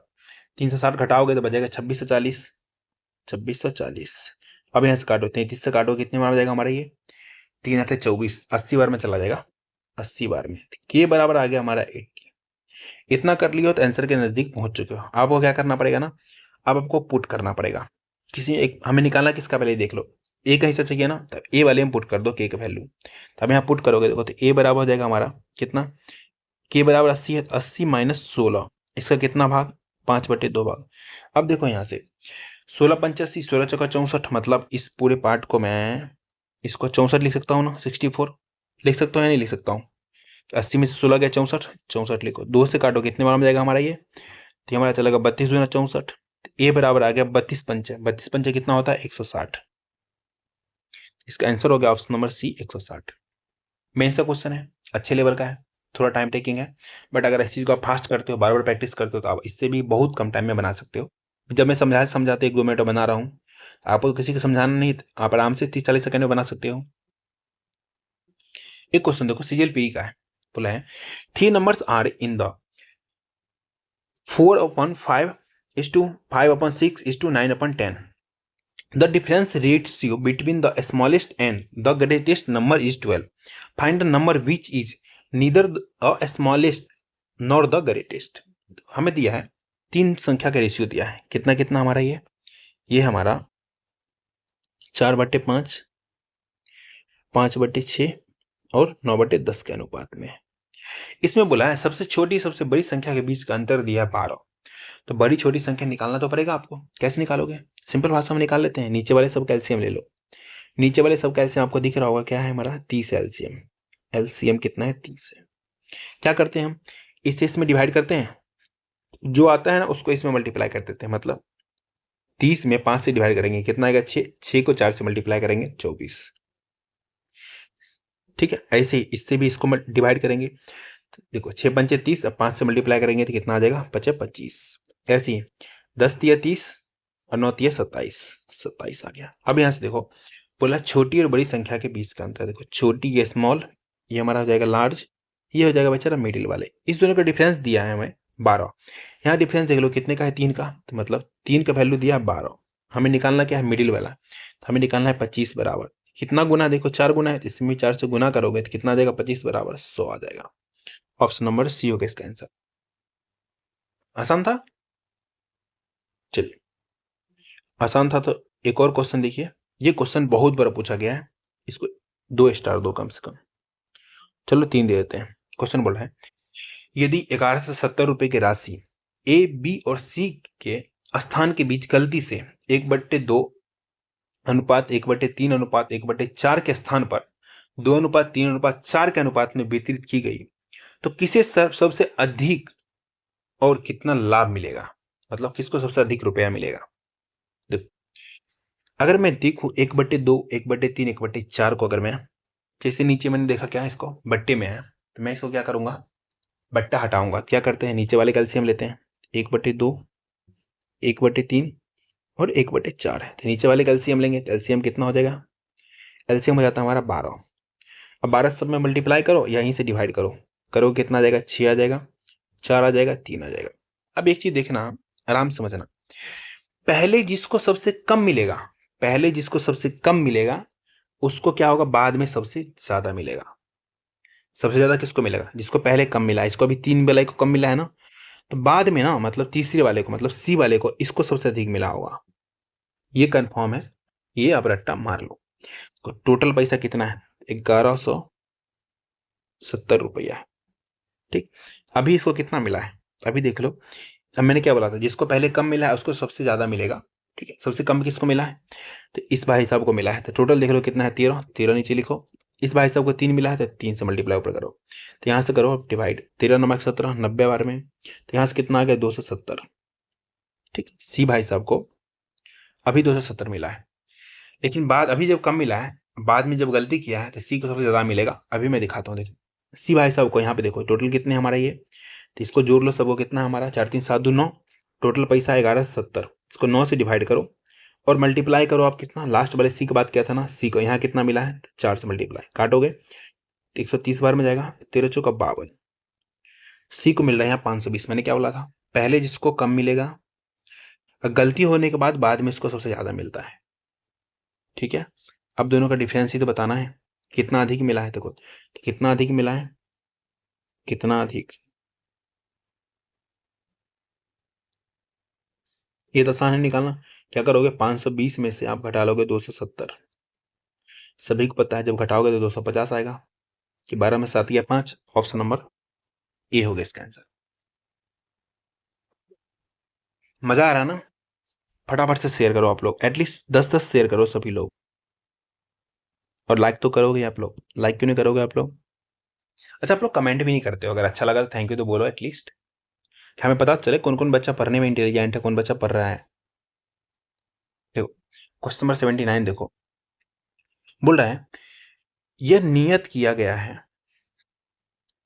360 घटाओगे तो बचेगा 2640, 2640। अब यहाँ से काटो 33 से काटो कितने बार हो जाएगा हमारा ये 3 8 24, 80 बार में चला जाएगा, 80 बार में के बराबर आ गया हमारा 80। इतना कर लियो तो आंसर के नजदीक पहुंच चुके हो। आपको क्या करना पड़ेगा ना, अब आपको पुट करना पड़ेगा किसी एक, हमें निकालना किसका पहले देख लो, ए का हिस्सा चाहिए ना, तो ए वाले में पुट कर दो के का वैल्यू। तो अब यहाँ पुट करोगे देखो तो ए बराबर हो जाएगा हमारा कितना, के बराबर 80 है, 80 माइनस 16 इसका कितना भाग 5/2 भाग। अब देखो यहाँ से 16×5 = 80, 16×4 = 64, मतलब इस पूरे पार्ट को मैं इसको 64 लिख सकता हूँ ना, 64 लिख सकता हूँ या नहीं लिख सकता हूँ। 80 में से 16 गया 64, 64 लिखो, 2 से काटो कितने बार में जाएगा हमारा ये, तो ये हमारा चलेगा 32 दूना 64, ए बराबर आ गया 32×5, 32×5 कितना होता है 160। इसका आंसर हो गया ऑप्शन नंबर सी 160। मेन सा क्वेश्चन है, अच्छे लेवल का है, थोड़ा टाइम टेकिंग है, बट अगर इस चीज़ को आप फास्ट करते हो, बार बार प्रैक्टिस करते हो तो आप इससे भी बहुत कम टाइम में बना सकते हो। जब मैं समझाते 1-2 मिनट में बना रहा हूँ, आपको किसी को समझाना नहीं, आप आराम से 30-40 सेकंड में बना सकते हो। एक क्वेश्चन देखो CGL-PE का है, बोला है 3 numbers are in the 4/5:5/6:9/10. The difference ratio between the smallest and the greatest number is 12. Find the number which is neither the smallest nor the greatest. हमें दिया है 3 संख्या का रेशियो दिया है, कितना कितना हमारा ये हमारा 4/5, 5/6 और 9/10 के अनुपात में। इसमें बोला है सबसे छोटी सबसे बड़ी संख्या के बीच का अंतर दिया है 12। तो बड़ी छोटी संख्या निकालना तो पड़ेगा आपको, कैसे निकालोगे, सिंपल भाषा में निकाल लेते हैं। नीचे वाले सब कैल्शियम ले लो, नीचे वाले सब कैल्शियम आपको दिख रहा होगा क्या है हमारा 30 एलसीएम, एलसीएम कितना है 30 है। क्या करते हैं हम, इसे इसमें डिवाइड करते हैं, जो आता है ना उसको इसमें मल्टीप्लाई कर देते हैं, मतलब 30 में 5 से डिवाइड करेंगे कितना आएगा 6, 6 को 4 से मल्टीप्लाई करेंगे 24, ठीक है। ऐसे ही इससे भी इसको डिवाइड करेंगे, देखो 6×5 = 30, अब 5 से मल्टीप्लाई करेंगे तो कितना आ जाएगा 25। ऐसे ही 10 × 30 और 9 × 27, 27 आ गया। अब यहाँ से देखो बोला छोटी और बड़ी संख्या के बीच का अंतर, देखो छोटी ये स्मॉल, ये हमारा हो जाएगा लार्ज, ये हो जाएगा बेचारा मिडिल वाले। इस दोनों का डिफरेंस दिया है हमें 12। यहाँ डिफरेंस देख लो कितने का है 3 का, तो मतलब 3 का वैल्यू दिया है 12, हमें निकालना क्या है मिडिल वाला, तो हमें निकालना है 25 बराबर कितना गुना, देखो 4 गुना है तो इसमें 4 से गुना करोगे तो कितना आ जाएगा 25 बराबर 100 आ जाएगा। ऑप्शन नंबर सी होगा इसका आंसर। आसान था, चलिए आसान था। तो एक और क्वेश्चन देखिए, ये क्वेश्चन बहुत बार पूछा गया है, इसको 2 स्टार दो कम से कम, चलो 3 दे देते हैं। क्वेश्चन बोला है यदि 1170 रुपए की राशि ए बी और सी के स्थान के बीच गलती से 1/2 अनुपात 1/3 अनुपात 1/4 के स्थान पर 2:3:4 के अनुपात में वितरित की गई तो किसे सबसे अधिक और कितना लाभ मिलेगा, मतलब किसको सबसे अधिक रुपया मिलेगा। देखो अगर मैं देखूं 1/2 1/3 1/4 को, अगर मैं जैसे नीचे मैंने देखा क्या है, इसको बट्टे में है तो मैं इसको क्या करूंगा, बट्टा हटाऊंगा। क्या करते हैं, नीचे वाले का एलसीएम लेते हैं। 1/2 1/3 और 1/4 है तो नीचे वाले का एलसीएम लेंगे तो एलसीएम कितना हो जाएगा, एलसीएम हो जाता है हमारा 12। अब 12 सब में मल्टीप्लाई करो या यहीं से डिवाइड करो, करो कितना आ जाएगा, 6 आ जाएगा, 4 आ जाएगा, 3 आ जाएगा। अब एक चीज देखना, आराम से समझना, पहले जिसको सबसे कम मिलेगा, पहले जिसको सबसे कम मिलेगा उसको क्या होगा, बाद में सबसे ज्यादा मिलेगा। सबसे ज्यादा किसको मिलेगा, जिसको पहले कम मिला है, इसको अभी 3 वाले को कम मिला है ना, तो बाद में ना मतलब तीसरे वाले को, मतलब सी वाले को, इसको सबसे अधिक मिला होगा। ये कंफर्म है, ये आप रट्टा मार लो। तो टोटल पैसा कितना है, 1170 रुपया। ठीक, अभी इसको कितना मिला है अभी देख लो। अब मैंने क्या बोला था, जिसको पहले कम मिला है उसको सबसे ज्यादा मिलेगा। ठीक है, सबसे कम किसको मिला है, तो इस भाई साहब को मिला है। तो टोटल देख लो कितना है, 13, 13 नीचे लिखो। इस भाई साहब को 3 मिला है तो 3 से मल्टीप्लाई ऊपर करो, तो यहाँ से करो डिवाइड, 13×9=17, 90 बार में, तो यहाँ से कितना आ गया, 270। ठीक, सी भाई साहब को अभी 270 मिला है, लेकिन बाद अभी जब कम मिला है, बाद में जब गलती किया है तो सी को सबसे ज्यादा मिलेगा। अभी मैं दिखाता हूँ, देखो सी भाई साहब को यहाँ पे देखो टोटल कितने हमारा ये, तो इसको जोड़ लो सबको, कितना हमारा 4×3=7=9, टोटल पैसा 1170। इसको 9 से डिवाइड करो और मल्टीप्लाई करो आप कितना, लास्ट वाले सी की बात किया था ना, सी को यहाँ कितना मिला है, 4 से मल्टीप्लाई काटोगे 130 बार में जाएगा, 13×4=52। सी को मिल रहा है यहाँ 520। मैंने क्या बोला था, पहले जिसको कम मिलेगा, गलती होने के बाद में इसको सबसे ज्यादा मिलता है। ठीक है, अब दोनों का डिफरेंस ही तो बताना है, कितना अधिक मिला है, देखो तो कितना अधिक मिला है, कितना अधिक, ये तो आसान है निकालना। क्या करोगे, 520 में से आप घटा लोगे 270। सभी को पता है जब घटाओगे तो 250 आएगा, कि 12 में 7 या 5, ऑप्शन नंबर ए हो गया इसका आंसर। मजा आ रहा ना, फटाफट से शेयर करो आप लोग, एटलीस्ट 10-10 शेयर करो सभी लोग, और लाइक तो करोगे आप लोग, लाइक क्यों नहीं करोगे आप लोग। अच्छा, आप लोग कमेंट भी नहीं करते हो, अगर अच्छा लगा तो थैंक यू तो बोलो एटलीस्ट, हमें पता चले कौन कौन बच्चा पढ़ने में इंटेलिजेंट है, कौन बच्चा पढ़ रहा है। देखो क्वेश्चन नंबर 79 देखो, बोल रहा है यह नियत किया गया है,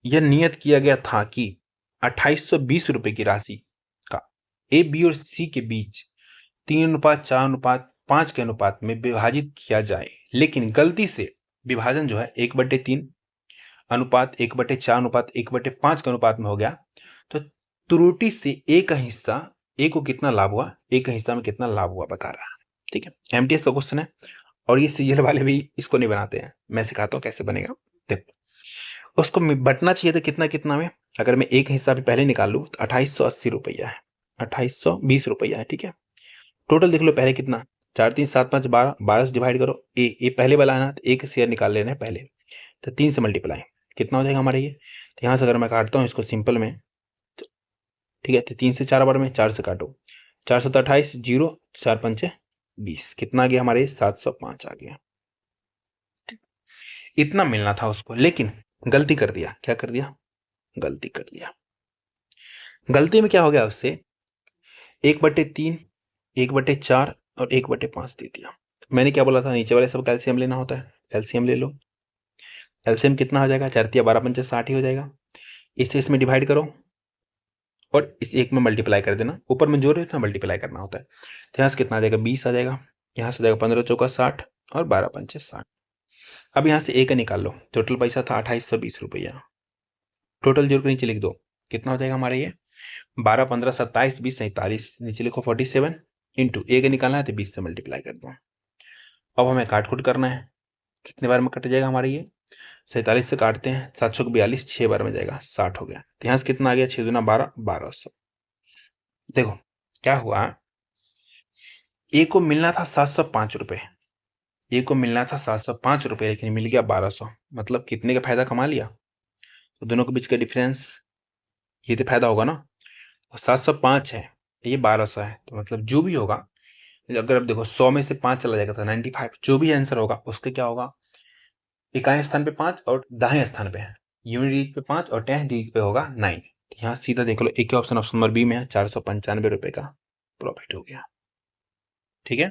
यह नियत किया गया था कि 2820 रुपए की राशि का ए बी और सी के बीच 3:4:5 के अनुपात में विभाजित किया जाए, लेकिन गलती से विभाजन जो है 1/3 अनुपात 1/4 अनुपात 1/5 के अनुपात में हो गया, तो त्रुटि से ए का हिस्सा, ए को कितना लाभ हुआ, ए का हिस्सा में कितना लाभ हुआ बता रहा है। ठीक है, एमटीएस का क्वेश्चन है, और ये सीजीएल वाले भी इसको नहीं बनाते हैं, मैं सिखाता हूँ कैसे बनेगा। देखो उसको बटना चाहिए था कितना कितना में, अगर मैं एक हिस्सा भी पहले निकाल लूँ तो 2880 रुपया है, 2820 रुपया है। ठीक है, टोटल देख लो पहले कितना, 4×3=7=5, 12 से डिवाइड करो, ए पहले वाला है ना, तो एक शेयर निकाल लेना है पहले, तो 3 से मल्टीप्लाई कितना हो जाएगा हमारा ये, तो यहाँ से अगर मैं काटता हूँ इसको सिंपल में, तो ठीक है, तो 3 से 4 बार में, 4 से काटो, 4×7=28, 0 4×5=20, कितना आ गया हमारे 705 आ गया। इतना मिलना था उसको, लेकिन गलती कर दिया, क्या कर दिया, गलती कर दिया। गलती में क्या हो गया उससे, 1/3 1/4 और 1/5 दे दिया। मैंने क्या बोला था, नीचे वाले सब कैल्शियम लेना होता है, कैल्शियम ले लो। एलसीएम कितना हो जाएगा, 4×3=12, 60 ही हो जाएगा। इसे इसमें डिवाइड करो और इस एक में मल्टीप्लाई कर देना, ऊपर में जो रहता है मल्टीप्लाई करना होता है, तो यहाँ से कितना आ जाएगा, 20 आ जाएगा, यहाँ से जाएगा 15×4=60 और 12×5=60। अब यहाँ से ए का निकाल लो, टोटल पैसा था 2820 रुपया, टोटल जोड़ के नीचे लिख दो, कितना हो जाएगा हमारा ये, 12 15 27 20 47, नीचे लिखो 47, इंटू ए का निकालना है तो 20 से मल्टीप्लाई कर दो। अब हमें काट कुट करना है, कितने बार में कट जाएगा हमारा ये, 47 से काटते हैं, 7×42, 6 बार में जाएगा, 60 हो गया। तो यहाँ से कितना आ गया, 6×2=12, 1200। देखो क्या हुआ, ए को मिलना था 705 रुपए, ए को मिलना था 705 रुपये, लेकिन मिल गया 1200, मतलब कितने का फायदा कमा लिया। तो दोनों के बीच का डिफरेंस ये तो फायदा होगा ना। और 705 है, ये 1200 है, तो मतलब जो भी होगा, अगर अब देखो 100 में से 5 चला जाएगा तो 95, जो भी आंसर होगा उसके क्या होगा, इकाई स्थान पे 5 और दाएं स्थान पे है, यूनिट डिजिट पे 5 और 10 डिजिट पे होगा 9। तो यहाँ सीधा देख लो, एक ही ऑप्शन ऑप्शन नंबर बी में है, 495 रुपये का प्रॉफिट हो गया। ठीक है,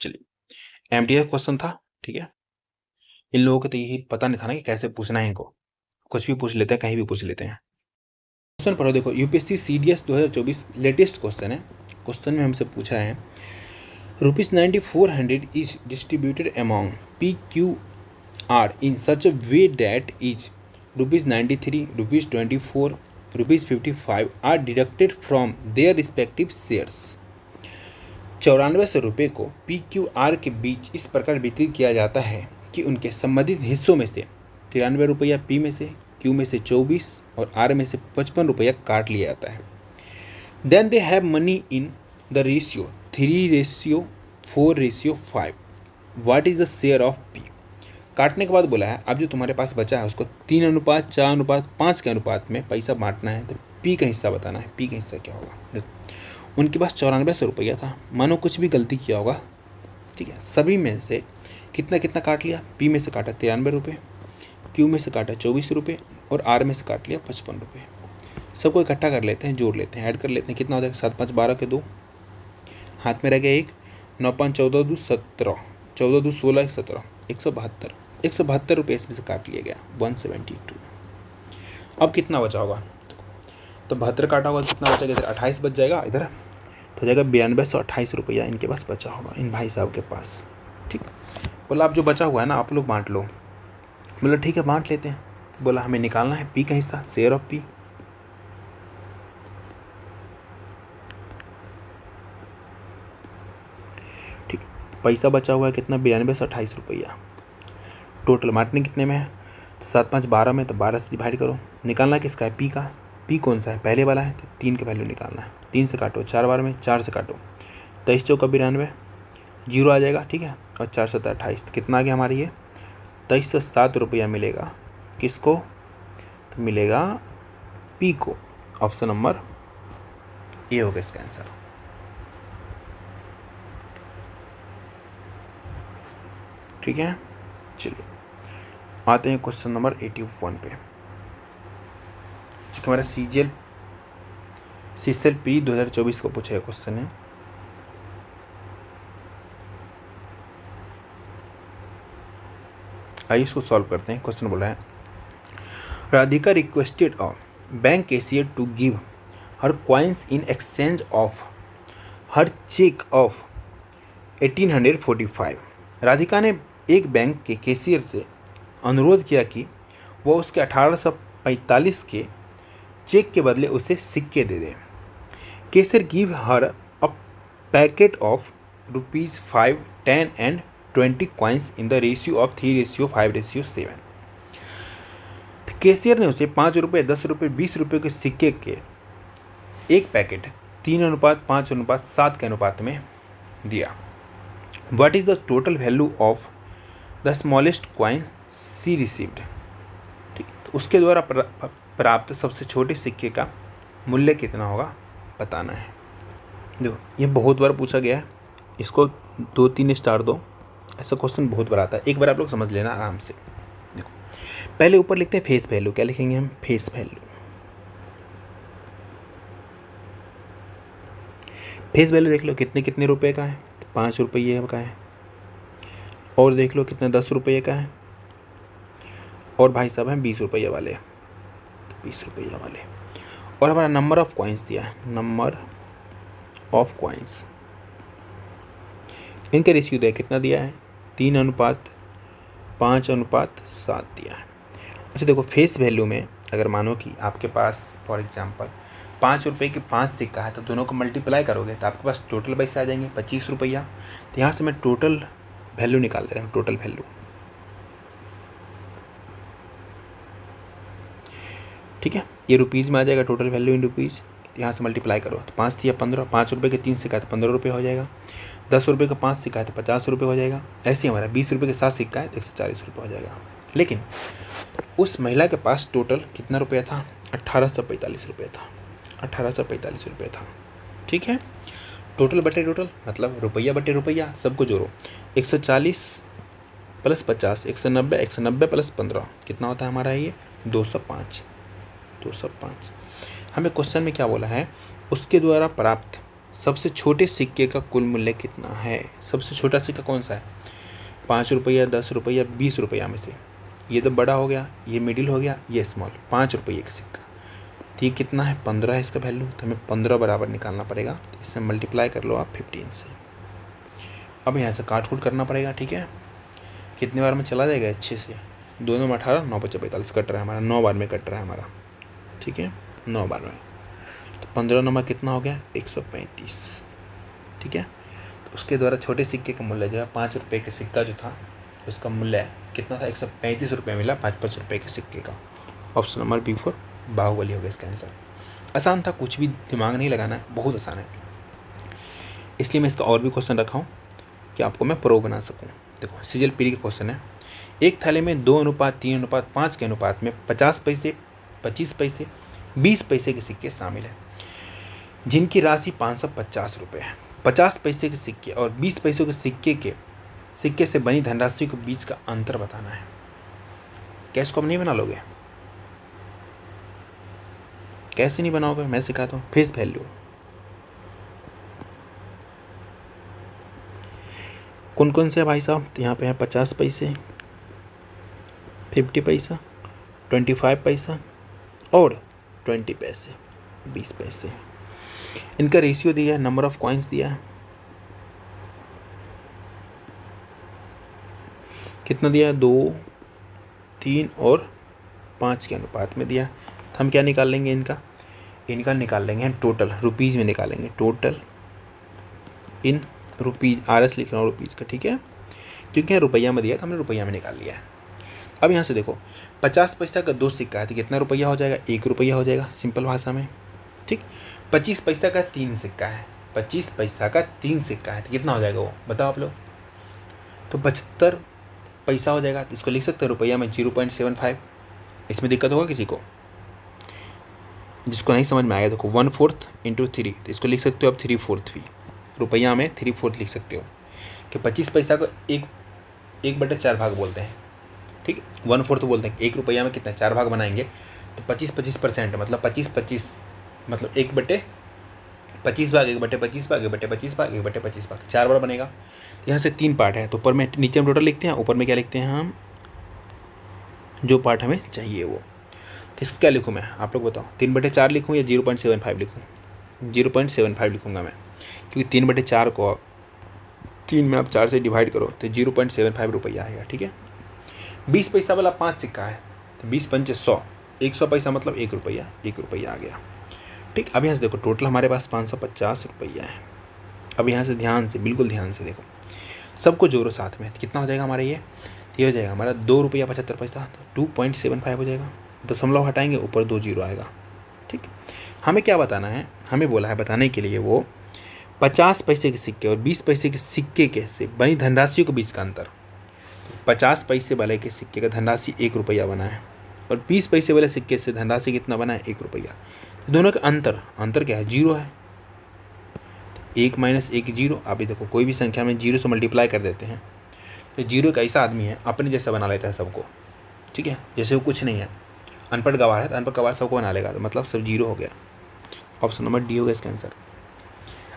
चलिए एमटीएस क्वेश्चन था। ठीक है, इन लोगों को तो यही पता नहीं था ना कि कैसे पूछना है इनको, कुछ भी पूछ लेते हैं, कहीं भी पूछ लेते हैं। क्वेश्चन पढ़ो, देखो यूपीएससी सीडीएस 2024 लेटेस्ट क्वेश्चन है। क्वेश्चन में हमसे पूछा है ₹9400 is distributed among PQR in such a way that each ₹93, ₹24, ₹55 are deducted from their respective shares। 9400 रुपये को PQR के बीच इस प्रकार वितरित किया जाता है कि उनके संबंधित हिस्सों में से 93 रुपया P में से, Q में से 24 और R में से 55 रुपया काट लिया जाता है। Then they have money in the ratio 3:4:5। What is the share of P। काटने के बाद बोला है अब जो तुम्हारे पास बचा है उसको 3:4:5 के अनुपात में पैसा बांटना है, तो P का हिस्सा बताना है। P का हिस्सा क्या होगा, देखो उनके पास 9400 रुपया था, मानो कुछ भी गलती किया होगा। ठीक है, सभी में से कितना कितना काट लिया, P में से काटा 93 रुपये, Q में से काटा 24 रुपये और R में से काट लिया 55 रुपये। सबको इकट्ठा कर लेते हैं, जोड़ लेते हैं, ऐड कर लेते हैं, कितना हो जाएगा 7 5 12 के 2, हाथ में रह गया 1, 9 5 14 2 17, 14 2 16 17, 172 रुपये इसमें से काट लिया गया 172। अब कितना बचा होगा, तो 72 काटा होगा, कितना बचा, इधर 28 बच जाएगा, इधर तो हो जाएगा 9228 रुपया इनके पास बचा होगा, इन भाई साहब के पास। ठीक, बोला आप जो बचा हुआ है ना आप लोग बांट लो। बोला ठीक है बांट लेते हैं। बोला हमें निकालना है P का हिस्सा, शेयर ऑफ P। ठीक, पैसा बचा हुआ है कितना, 9228 रुपया। टोटल बांटने कितने में है, तो 7 5 12 में, तो 12 से डिवाइड करो। निकालना किसका है, P का। P कौन सा है, पहले वाला है, तो 3 का वैल्यू निकालना है। 3 से काटो 4 बार में, 4 से काटो 23 चौका 92, 0 आ जाएगा। ठीक है, और 4 7 28, तो कितना आ गया हमारी ये 2307 रुपया मिलेगा। किसको, तो मिलेगा P को। ऑप्शन नंबर ए होगा इसका आंसर। ठीक है, चलिए आते हैं क्वेश्चन नंबर 81 पे, जो हमारा सीजीएल प्री 2024 को पूछा गया क्वेश्चन है। आइए इसको सॉल्व करते हैं। क्वेश्चन बोला है Radhika requested a bank cashier to give her coins in exchange of her cheque of 1845। Radhika ने एक बैंक के कैशियर से अनुरोध किया कि वह उसके 1845 के चेक के बदले उसे सिक्के दे दे। Cashier give her a packet of ₹5, 10 and 20 coins in the ratio of 3:5:7। Cashier ने उसे 5 रुपये, 10 रुपये, 20 रुपये के सिक्के के एक पैकेट 3:5:7 के अनुपात में दिया। What is the total value of the smallest coin she received. ठीक, तो उसके द्वारा प्राप्त सबसे छोटे सिक्के का मूल्य कितना होगा बताना है। देखो ये बहुत बार पूछा गया है, इसको 2-3 स्टार दो, ऐसा क्वेश्चन बहुत बार आता है, एक बार आप लोग समझ लेना आराम से। देखो पहले ऊपर लिखते हैं फेस वैल्यू, क्या लिखेंगे हम, फेस वैल्यू। फेस वैल्यू देख लो कितने कितने रुपए का है, तो 5 रुपये का है, और देख लो कितने 10 रुपये का है, और भाई साहब हैं 20 रुपये वाले, 20 रुपये वाले, और हमारा नंबर ऑफ कॉइन्स दिया है, नंबर ऑफ कॉइन्स, इनका रेशियो दिया कितना दिया है 3:5:7 दिया है। अच्छा देखो फेस वैल्यू में अगर मानो कि आपके पास फॉर एग्जांपल 5 रुपये के 5 सिक्का है, तो दोनों को मल्टीप्लाई करोगे तो आपके पास टोटल पैसे आ जाएंगे 25 रुपया। तो यहाँ से मैं टोटल वैल्यू निकाल दे रहा हूँ, टोटल वैल्यू। ठीक है, ये रुपीज़ में आ जाएगा टोटल वैल्यू इन रुपीज़, तो यहाँ से मल्टीप्लाई करो तो 5 दिया 15, 5 रुपये के 3 सिक्का है तो 15 रुपये हो जाएगा, 10 रुपये का 5 सिक्का है तो 50 रुपये हो जाएगा। ऐसे ही हमारा 20 रुपये के 7 सिक्का है तो 140 रुपये हो जाएगा। लेकिन उस महिला के पास टोटल कितना रुपया था? 1845 रुपये था, 1845 रुपये था। ठीक है, टोटल बटे टोटल मतलब रुपया बटे रुपया, सबको जोड़ो। 140 प्लस 50 190, 190 प्लस 15 कितना होता है हमारा ये? 205। 205। हमें क्वेश्चन में क्या बोला है? उसके द्वारा प्राप्त सबसे छोटे सिक्के का कुल मूल्य कितना है? सबसे छोटा सिक्का कौन सा है? 5 रुपया, 10 रुपया, 20 रुपया में से। ये तो बड़ा हो गया, ये मिडिल हो गया, ये स्मॉल। 5 रुपये का सिक्का, ठीक कितना है? 15 है इसका वैल्यू, तो हमें 15 बराबर निकालना पड़ेगा। तो इससे मल्टीप्लाई कर लो आप 15 से। अब यहाँ से काट कूट करना पड़ेगा। ठीक है, कितने बार में चला जाएगा अच्छे से? 2 में 18, 9 5 45 कट रहा है हमारा, 9 बार में कट रहा है हमारा। ठीक है, 9 बार में, तो 15 नंबर कितना हो गया? 135। ठीक है, तो उसके द्वारा छोटे सिक्के का मूल्य जो है 5 रुपये का सिक्का जो था उसका मूल्य कितना था? 135 रुपये मिला 5-5 रुपये के सिक्के का। ऑप्शन नंबर B4 बाहुबली हो गया इसका आंसर। आसान था, कुछ भी दिमाग नहीं लगाना है, बहुत आसान है। इसलिए मैं इसका और भी क्वेश्चन रखा हूँ कि आपको मैं प्रो बना सकूँ। देखो सीरियल पीरी का क्वेश्चन है। एक थाली में 2:3:5 के अनुपात में 50 पैसे, 25 पैसे, 20 पैसे के सिक्के शामिल हैं, जिनकी राशि 550 रुपये है। 50 पैसे के सिक्के और 20 पैसों के सिक्के से बनी धनराशि के बीच का अंतर बताना है। क्या इसको हम नहीं बना लोगे? कैसे नहीं बनाओगे? मैं सिखाता हूँ। फेस वैल्यू कौन कौन से है भाई साहब? तो यहाँ पे है 50 पैसे, 50 पैसा, 25 पैसा और 20 पैसे, 20 पैसे। इनका रेशियो दिया है, नंबर ऑफ कॉइन्स दिया है, कितना दिया है? 2, 3 और 5 के अनुपात में दिया। तो हम क्या निकाल लेंगे? इनका निकाल लेंगे हम टोटल, रुपीज़ में निकालेंगे। टोटल इन रुपीज़, RS लिख रहा हूँ रुपीज़ का। ठीक है, क्योंकि यहाँ रुपया में दिया तो हमने रुपया में निकाल लिया है। अब यहाँ से देखो 50 पैसा का 2 सिक्का है तो कितना रुपया हो जाएगा? 1 रुपया हो जाएगा सिंपल भाषा में। ठीक, 25 पैसा का 3 सिक्का है, 25 पैसा का 3 सिक्का है तो कितना हो जाएगा वो बताओ आप लोग? तो 75 पैसा हो जाएगा। तो इसको लिख सकते हैं रुपया में 0.75। इसमें दिक्कत होगा किसी को? जिसको नहीं समझ में आएगा देखो 1/4 × 3, तो इसको लिख सकते हो आप 3/4 भी। रुपया में 3/4 लिख सकते हो कि 25 पैसा को 1/4 भाग बोलते हैं। ठीक है, 1/4 बोलते हैं। 1 रुपया में कितना 4 भाग बनाएंगे तो 25% मतलब 25 मतलब 1/25 भाग, 1/25 भाग, 1/25 भाग, 1/25 भाग, 4 बार बनेगा। तो यहाँ से 3 पार्ट है, तो ऊपर में नीचे में टोटल लिखते हैं, ऊपर में क्या लिखते हैं हम? जो पार्ट हमें चाहिए वो। तो इसको क्या लिखूँ मैं? आप लोग बताओ, 3/4 लिखूँ या 0.75 लिखूँ? 0.75 लिखूँगा मैं, क्योंकि 3/4 को 3 में आप 4 से डिवाइड करो तो 0.75 रुपया आएगा। ठीक है, 20 पैसा वाला 5 सिक्का है तो 20 पंचे 100, 100 पैसा मतलब 1 रुपया, 1 रुपया आ गया। ठीक, अब यहाँ से देखो टोटल हमारे पास 550 रुपया है। अब यहाँ से ध्यान से, बिल्कुल ध्यान से देखो, सबको जोड़ो साथ में, कितना हो जाएगा हमारा ये? तो ये हो जाएगा हमारा 2 रुपया 75 पैसा, 2.75 हो जाएगा। दशमलव हटाएंगे, ऊपर 2 जीरो आएगा। ठीक, हमें क्या बताना है? हमें बोला है बताने के लिए वो 50 पैसे के सिक्के और 20 पैसे के सिक्के के से बनी धनराशि के बीच का अंतर। 50 पैसे वाले के सिक्के का धनराशि 1 रुपया बना है और 20 पैसे वाले सिक्के से धनराशि कितना बना है? 1 रुपया। दोनों का अंतर क्या है? 0 है। 1 - 1 0। अभी देखो कोई भी संख्या में 0 से मल्टीप्लाई कर देते हैं तो 0 एक ऐसा आदमी है अपने जैसा बना लेता है सबको। ठीक है, जैसे वो कुछ नहीं है, अनपढ़ गवार है तो अनपढ़ गवार सबको बना लेगा, तो मतलब सब 0 हो गया। ऑप्शन नंबर D होगा इसका आंसर।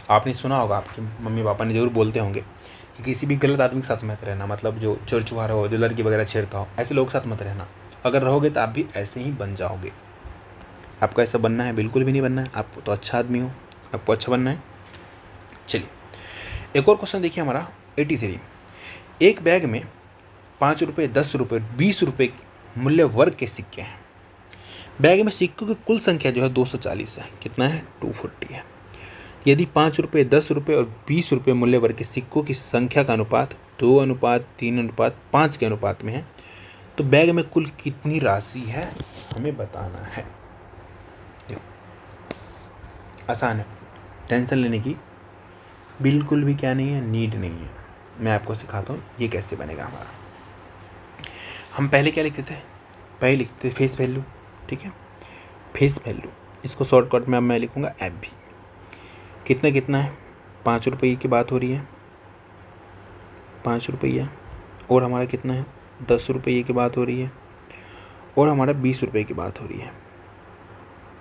आपने सुना होगा, आपके मम्मी पापा ने जरूर बोलते होंगे कि किसी भी गलत आदमी के साथ मत रहना, मतलब जो चोर चुहारा हो, जो लड़की वगैरह छेड़ता हो, ऐसे लोगों के साथ मत रहना। अगर रहोगे तो आप भी ऐसे ही बन जाओगे। आपको ऐसा बनना है बिल्कुल भी नहीं बनना है। आप तो अच्छा आदमी हो, आपको अच्छा बनना है। चलिए एक और क्वेश्चन देखिए हमारा 83। एक बैग में 5 रुपये, 10 रुपये, 20 रुपये मूल्य वर्ग के सिक्के हैं। बैग में सिक्कों की कुल संख्या जो है 240 है। कितना है? 240 है। यदि 5 रुपये, 10 रुपये और 20 रुपये मूल्य वर्ग के सिक्कों की संख्या का अनुपात 2:3:5 के अनुपात में है तो बैग में कुल कितनी राशि है हमें बताना है। देखो आसान है, टेंशन लेने की बिल्कुल भी क्या नहीं है, नीड नहीं है। मैं आपको सिखाता हूँ ये कैसे बनेगा हमारा। हम पहले क्या लिखते थे, पहले लिखते थे फेस वैल्यू, ठीक है, फेस वैल्यू, इसको शॉर्टकट में अब मैं लिखूँगा एफ भी। कितना कितना है, 5 रुपये की बात हो रही है, 5 रुपया, और हमारा कितना है 10 रुपये की बात हो रही है, और हमारा 20 रुपये की बात हो रही है,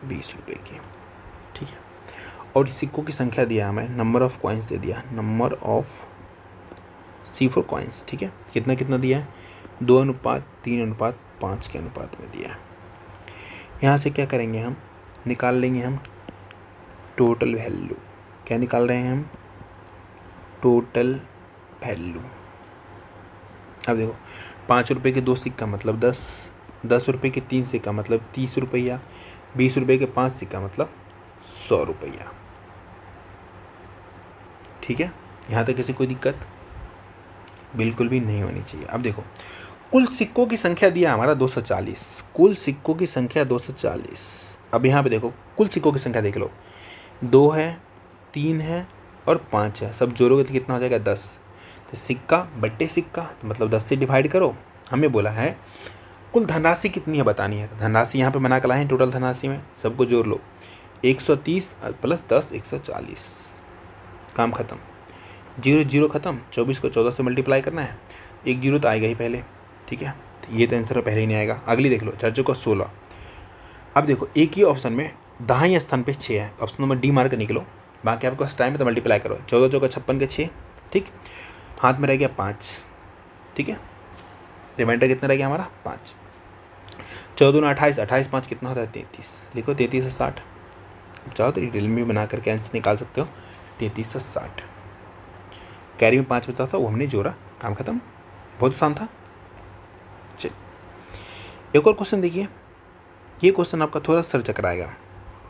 20 रुपये की, ठीक है। और सिक्कों की संख्या दिया हमें, नंबर ऑफ़ कॉइन्स दे दिया, नंबर ऑफ C4 कॉइन्स, ठीक है। कितना कितना दिया है, 2:3:5 के अनुपात में दिया है। यहाँ से क्या करेंगे, हम निकाल लेंगे हम टोटल वैल्यू। क्या निकाल रहे हैं हम, टोटल वैल्यू। अब देखो 5 रुपये के 2 सिक्का मतलब 10, 10 रुपये के 3 सिक्का मतलब 30 रुपया, 20 रुपये के 5 सिक्का मतलब 100 रुपया, ठीक है। यहाँ तक किसी कोई दिक्कत बिल्कुल भी नहीं होनी चाहिए। अब देखो कुल सिक्कों की संख्या दिया हमारा 240, कुल सिक्कों की संख्या 240। अब यहाँ पे देखो कुल सिक्कों की संख्या देख लो, 2 है, 3 है और 5 है, सब जोड़ोगे तो कितना हो जाएगा 10। तो सिक्का बट्टे सिक्का तो मतलब 10 से डिवाइड करो। हमें बोला है कुल धनराशि कितनी है बतानी है, तो धनराशि यहाँ पे बना कर लाए हैं, टोटल धनराशि में सबको जोड़ लो, 130 प्लस 10 140, काम खत्म। 0 0 खत्म, 24 को 14 से मल्टीप्लाई करना है, 1 0 तो आएगा ही पहले, ठीक है। तो ये तो आंसर पहले ही नहीं आएगा। अगली देख लो, 4 को 16। अब देखो एक ही ऑप्शन में दाहिने स्थान पे 6 है, ऑप्शन नंबर डी मार कर निकलो, बाकी आपको टाइम है तो मल्टीप्लाई करो, 14 चौका 56 के 6, ठीक। हाथ में रह गया 5, ठीक है, रिमाइंडर कितना रह गया हमारा 5, 14 दूना 28, 28 5 कितना होता है 33, लिखो 33 से 60। चाहो तो डिटेल में बना करके आंसर निकाल सकते हो, 33 से 60। कैरी में 5 बचा था वो हमने जोड़ा, काम खत्म, बहुत आसान था। चलिए एक और क्वेश्चन देखिए, ये क्वेश्चन आपका थोड़ा सर चकराएगा,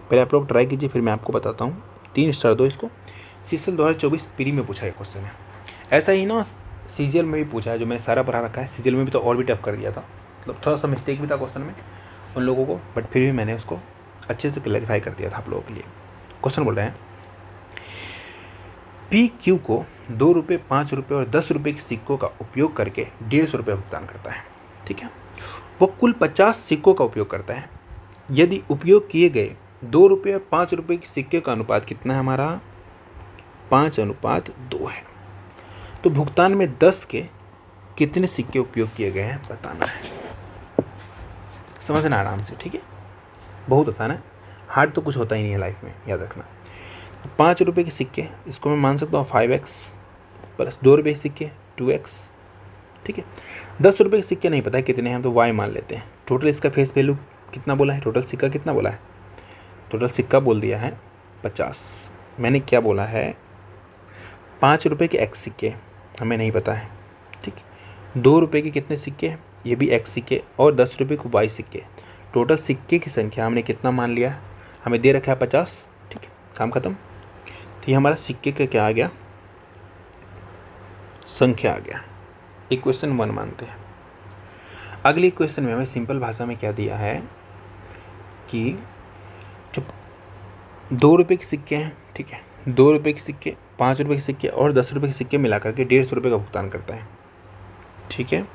पहले आप लोग ट्राई कीजिए फिर मैं आपको बताता हूँ। 3 स्टार दो इसको। सीसीएल 2024 प्री में पूछा है क्वेश्चन है, ऐसा ही ना सीजीएल में भी पूछा है, जो मैंने सारा पढ़ा रखा है। सीजीएल में भी तो और भी टफ कर दिया था, मतलब थोड़ा सा मिस्टेक भी था क्वेश्चन में उन लोगों को, बट फिर भी मैंने उसको अच्छे से क्लैरिफाई कर दिया था आप लोगों के लिए। क्वेश्चन बोल रहे हैं पी क्यू को 2 रुपये, 5 रुपये और 10 रुपये के सिक्कों का उपयोग करके 150 रुपये भुगतान करता है, ठीक है। वो कुल 50 सिक्कों का उपयोग करता है। यदि उपयोग किए गए 2 रुपये और 5 रुपये के सिक्के का अनुपात कितना है हमारा, 5:2 है, तो भुगतान में 10 के कितने सिक्के उपयोग किए गए हैं बताना है। समझना आराम से, ठीक है, बहुत आसान है, हार्ड तो कुछ होता ही नहीं है लाइफ में, याद रखना। 5 रुपये के सिक्के, इसको मैं मान सकता हूँ 5x प्लस 2 रुपये के सिक्के 2x, ठीक है। 10 रुपये के सिक्के नहीं पता है कितने हैं, तो y मान लेते हैं। टोटल इसका फेस वैल्यू कितना बोला है, टोटल सिक्का कितना बोला है, टोटल सिक्का बोल दिया है 50। मैंने क्या बोला है, 5 रुपये के x सिक्के हमें नहीं पता है, ठीक। 2 रुपये के कितने सिक्के, ये भी x सिक्के, और 10 रुपये को y सिक्के। टोटल सिक्के की संख्या हमने कितना मान लिया, हमें दे रखा है 50, ठीक है, काम खत्म। तो ये हमारा सिक्के का क्या आ गया, संख्या आ गया। इक्वेशन 1 मानते हैं। अगली इक्वेशन में हमें सिंपल भाषा में क्या दिया है कि जब 2 रुपये के सिक्के हैं, ठीक है, 2 रुपये के सिक्के, 5 रुपये के सिक्के और 10 रुपये के सिक्के मिला करके 150 रुपये का भुगतान करता है, ठीक है।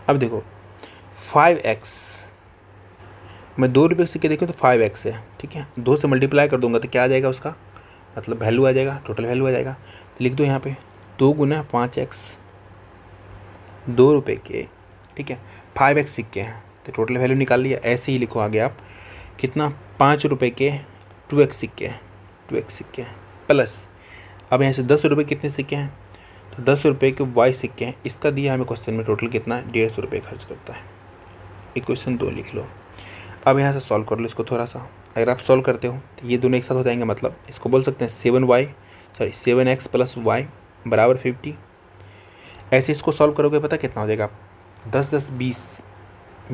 अब देखो 5x, मैं 2 रुपये के सिक्के देखूँ तो 5x है, ठीक है, 2 से मल्टीप्लाई कर दूंगा तो क्या आ जाएगा उसका, मतलब वैल्यू आ जाएगा, टोटल वैल्यू आ जाएगा। तो लिख दो यहाँ पे 2 गुना 5x, 2 रुपये के, ठीक है, 5x सिक्के हैं, तो टोटल वैल्यू निकाल लिया। ऐसे ही लिखो आगे आप कितना, 5 रुपये के 2x सिक्के हैं, 2x सिक्के हैं प्लस, अब यहाँ से 10 रुपये कितने सिक्के हैं, तो 10 रुपये के y सिक्के हैं। इसका दिया हमें क्वेश्चन में टोटल कितना, 150 रुपये खर्च करता है। इक्वेशन 2 लिख लो। अब यहाँ से सॉल्व कर लो इसको थोड़ा सा। अगर आप सॉल्व करते हो तो ये दोनों एक साथ हो जाएंगे, मतलब इसको बोल सकते हैं 7x प्लस y बराबर 50। ऐसे इसको सॉल्व करोगे पता कितना हो जाएगा, 10 10 20,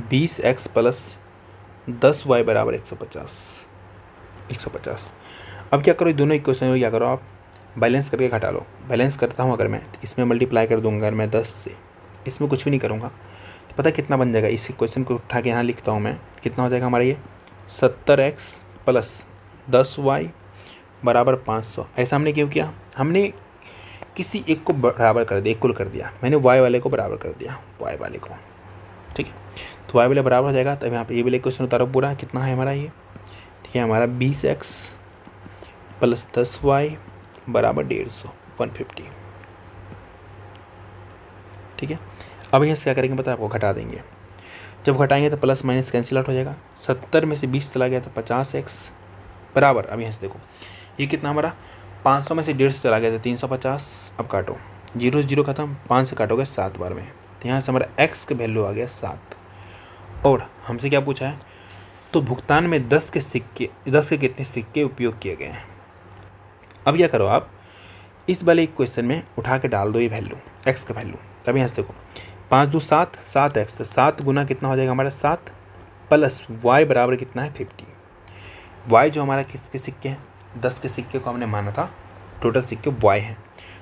20x प्लस 10y बराबर 150। अब क्या करो, दोनों इक्वेशन में क्या करो आप, बैलेंस करके घटा लो। बैलेंस करता हूँ अगर मैं, तो इसमें मल्टीप्लाई कर दूंगा अगर मैं 10 से, इसमें कुछ भी नहीं करूँगा, तो पता कितना बन जाएगा। इस इक्वेशन को उठा के यहाँ लिखता हूँ मैं, कितना हो जाएगा हमारा ये 70x प्लस 10y बराबर 500। ऐसा हमने क्यों किया? हमने किसी एक को बराबर कर दिया, इक्वल कर दिया। मैंने y वाले को बराबर कर दिया, y वाले को, ठीक है। तो y वाले बराबर हो जाएगा। तब यहाँ पे ये वाले क्वेश्चन उतारो पूरा, कितना है हमारा ये, ठीक है, हमारा 20x प्लस 10y बराबर 150, 150, ठीक है। अब यहाँ से क्या करेंगे पता है आपको? घटा देंगे। जब घटाएंगे तो प्लस माइनस कैंसिल आउट हो जाएगा। 70 में से 20 चला गया तो 50x बराबर, अब यहाँ से देखो ये कितना हमारा, 500 में से 150 चला गया तो 350। अब काटो, 0 0 खत्म, 5 से काटोगे 7 बार में, तो यहाँ से हमारा x का वैल्यू आ गया 7। और हमसे क्या पूछा है? तो भुगतान में 10 के कितने सिक्के उपयोग किए गए हैं। अब क्या करो आप, इस वाले क्वेश्चन में उठा के डाल दो ये वैल्यू, x का वैल्यू। तब यहाँ से देखो 5 2 7, 7x, तो 7 गुना कितना हो जाएगा हमारा 7, प्लस y बराबर कितना है 50। y जो हमारा किसके सिक्के हैं? 10 के सिक्के को हमने माना था, टोटल सिक्के y हैं।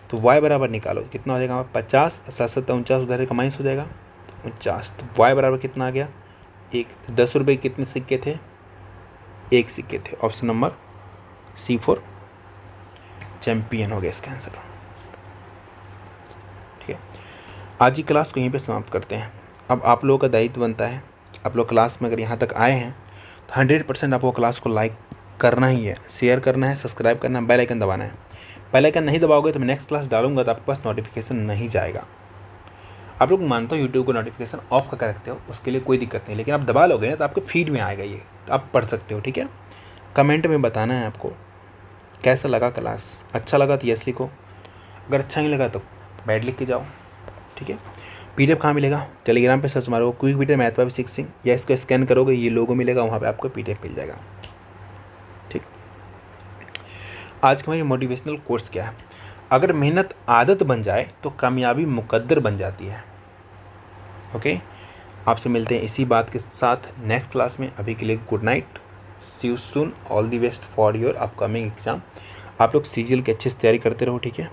तो y बराबर निकालो, कितना हो जाएगा हमारा 50, 7 7 49, उधर का माइनस हो जाएगा 49। तो y बराबर कितना आ गया 1। 10 रुपये कितने सिक्के थे? 1 सिक्के थे। ऑप्शन नंबर C4 चैंपियन हो गया इसका आंसर, ठीक है। आज की क्लास को यहीं पे समाप्त करते हैं। अब आप लोगों का दायित्व बनता है, आप लोग क्लास में अगर यहाँ तक आए हैं तो 100% आपको क्लास को लाइक करना ही है, शेयर करना है, सब्सक्राइब करना है, बेल आइकन दबाना है। बेल आइकन नहीं दबाओगे तो मैं नेक्स्ट क्लास डालूंगा तो आपके पास नोटिफिकेशन नहीं जाएगा। आप लोग मानते हो यूट्यूब को नोटिफिकेशन ऑफ करके रखते हो, उसके लिए कोई दिक्कत नहीं, लेकिन आप दबा लोगे ना तो आपके फीड में आएगा ये, तो आप पढ़ सकते हो, ठीक है। कमेंट में बताना है आपको कैसा लगा क्लास। अच्छा लगा तो यस लिखो, अगर अच्छा नहीं लगा तो बैड लिख के जाओ, ठीक है। PDF कहाँ मिलेगा? टेलीग्राम पे सर्च मारो क्विक वीडियो मैथ वाई सिक्सिंग, या इसको स्कैन करोगे ये लोगो मिलेगा, वहाँ पे आपको PDF मिल जाएगा, ठीक। आज का हमारी मोटिवेशनल कोर्स क्या है? अगर मेहनत आदत बन जाए तो कामयाबी मुकद्दर बन जाती है। ओके, आपसे मिलते हैं इसी बात के साथ नेक्स्ट क्लास में। अभी के लिए good night, see you soon, all the best for your upcoming exam. आप लोग CGL की अच्छे से तैयारी करते रहो, ठीक है।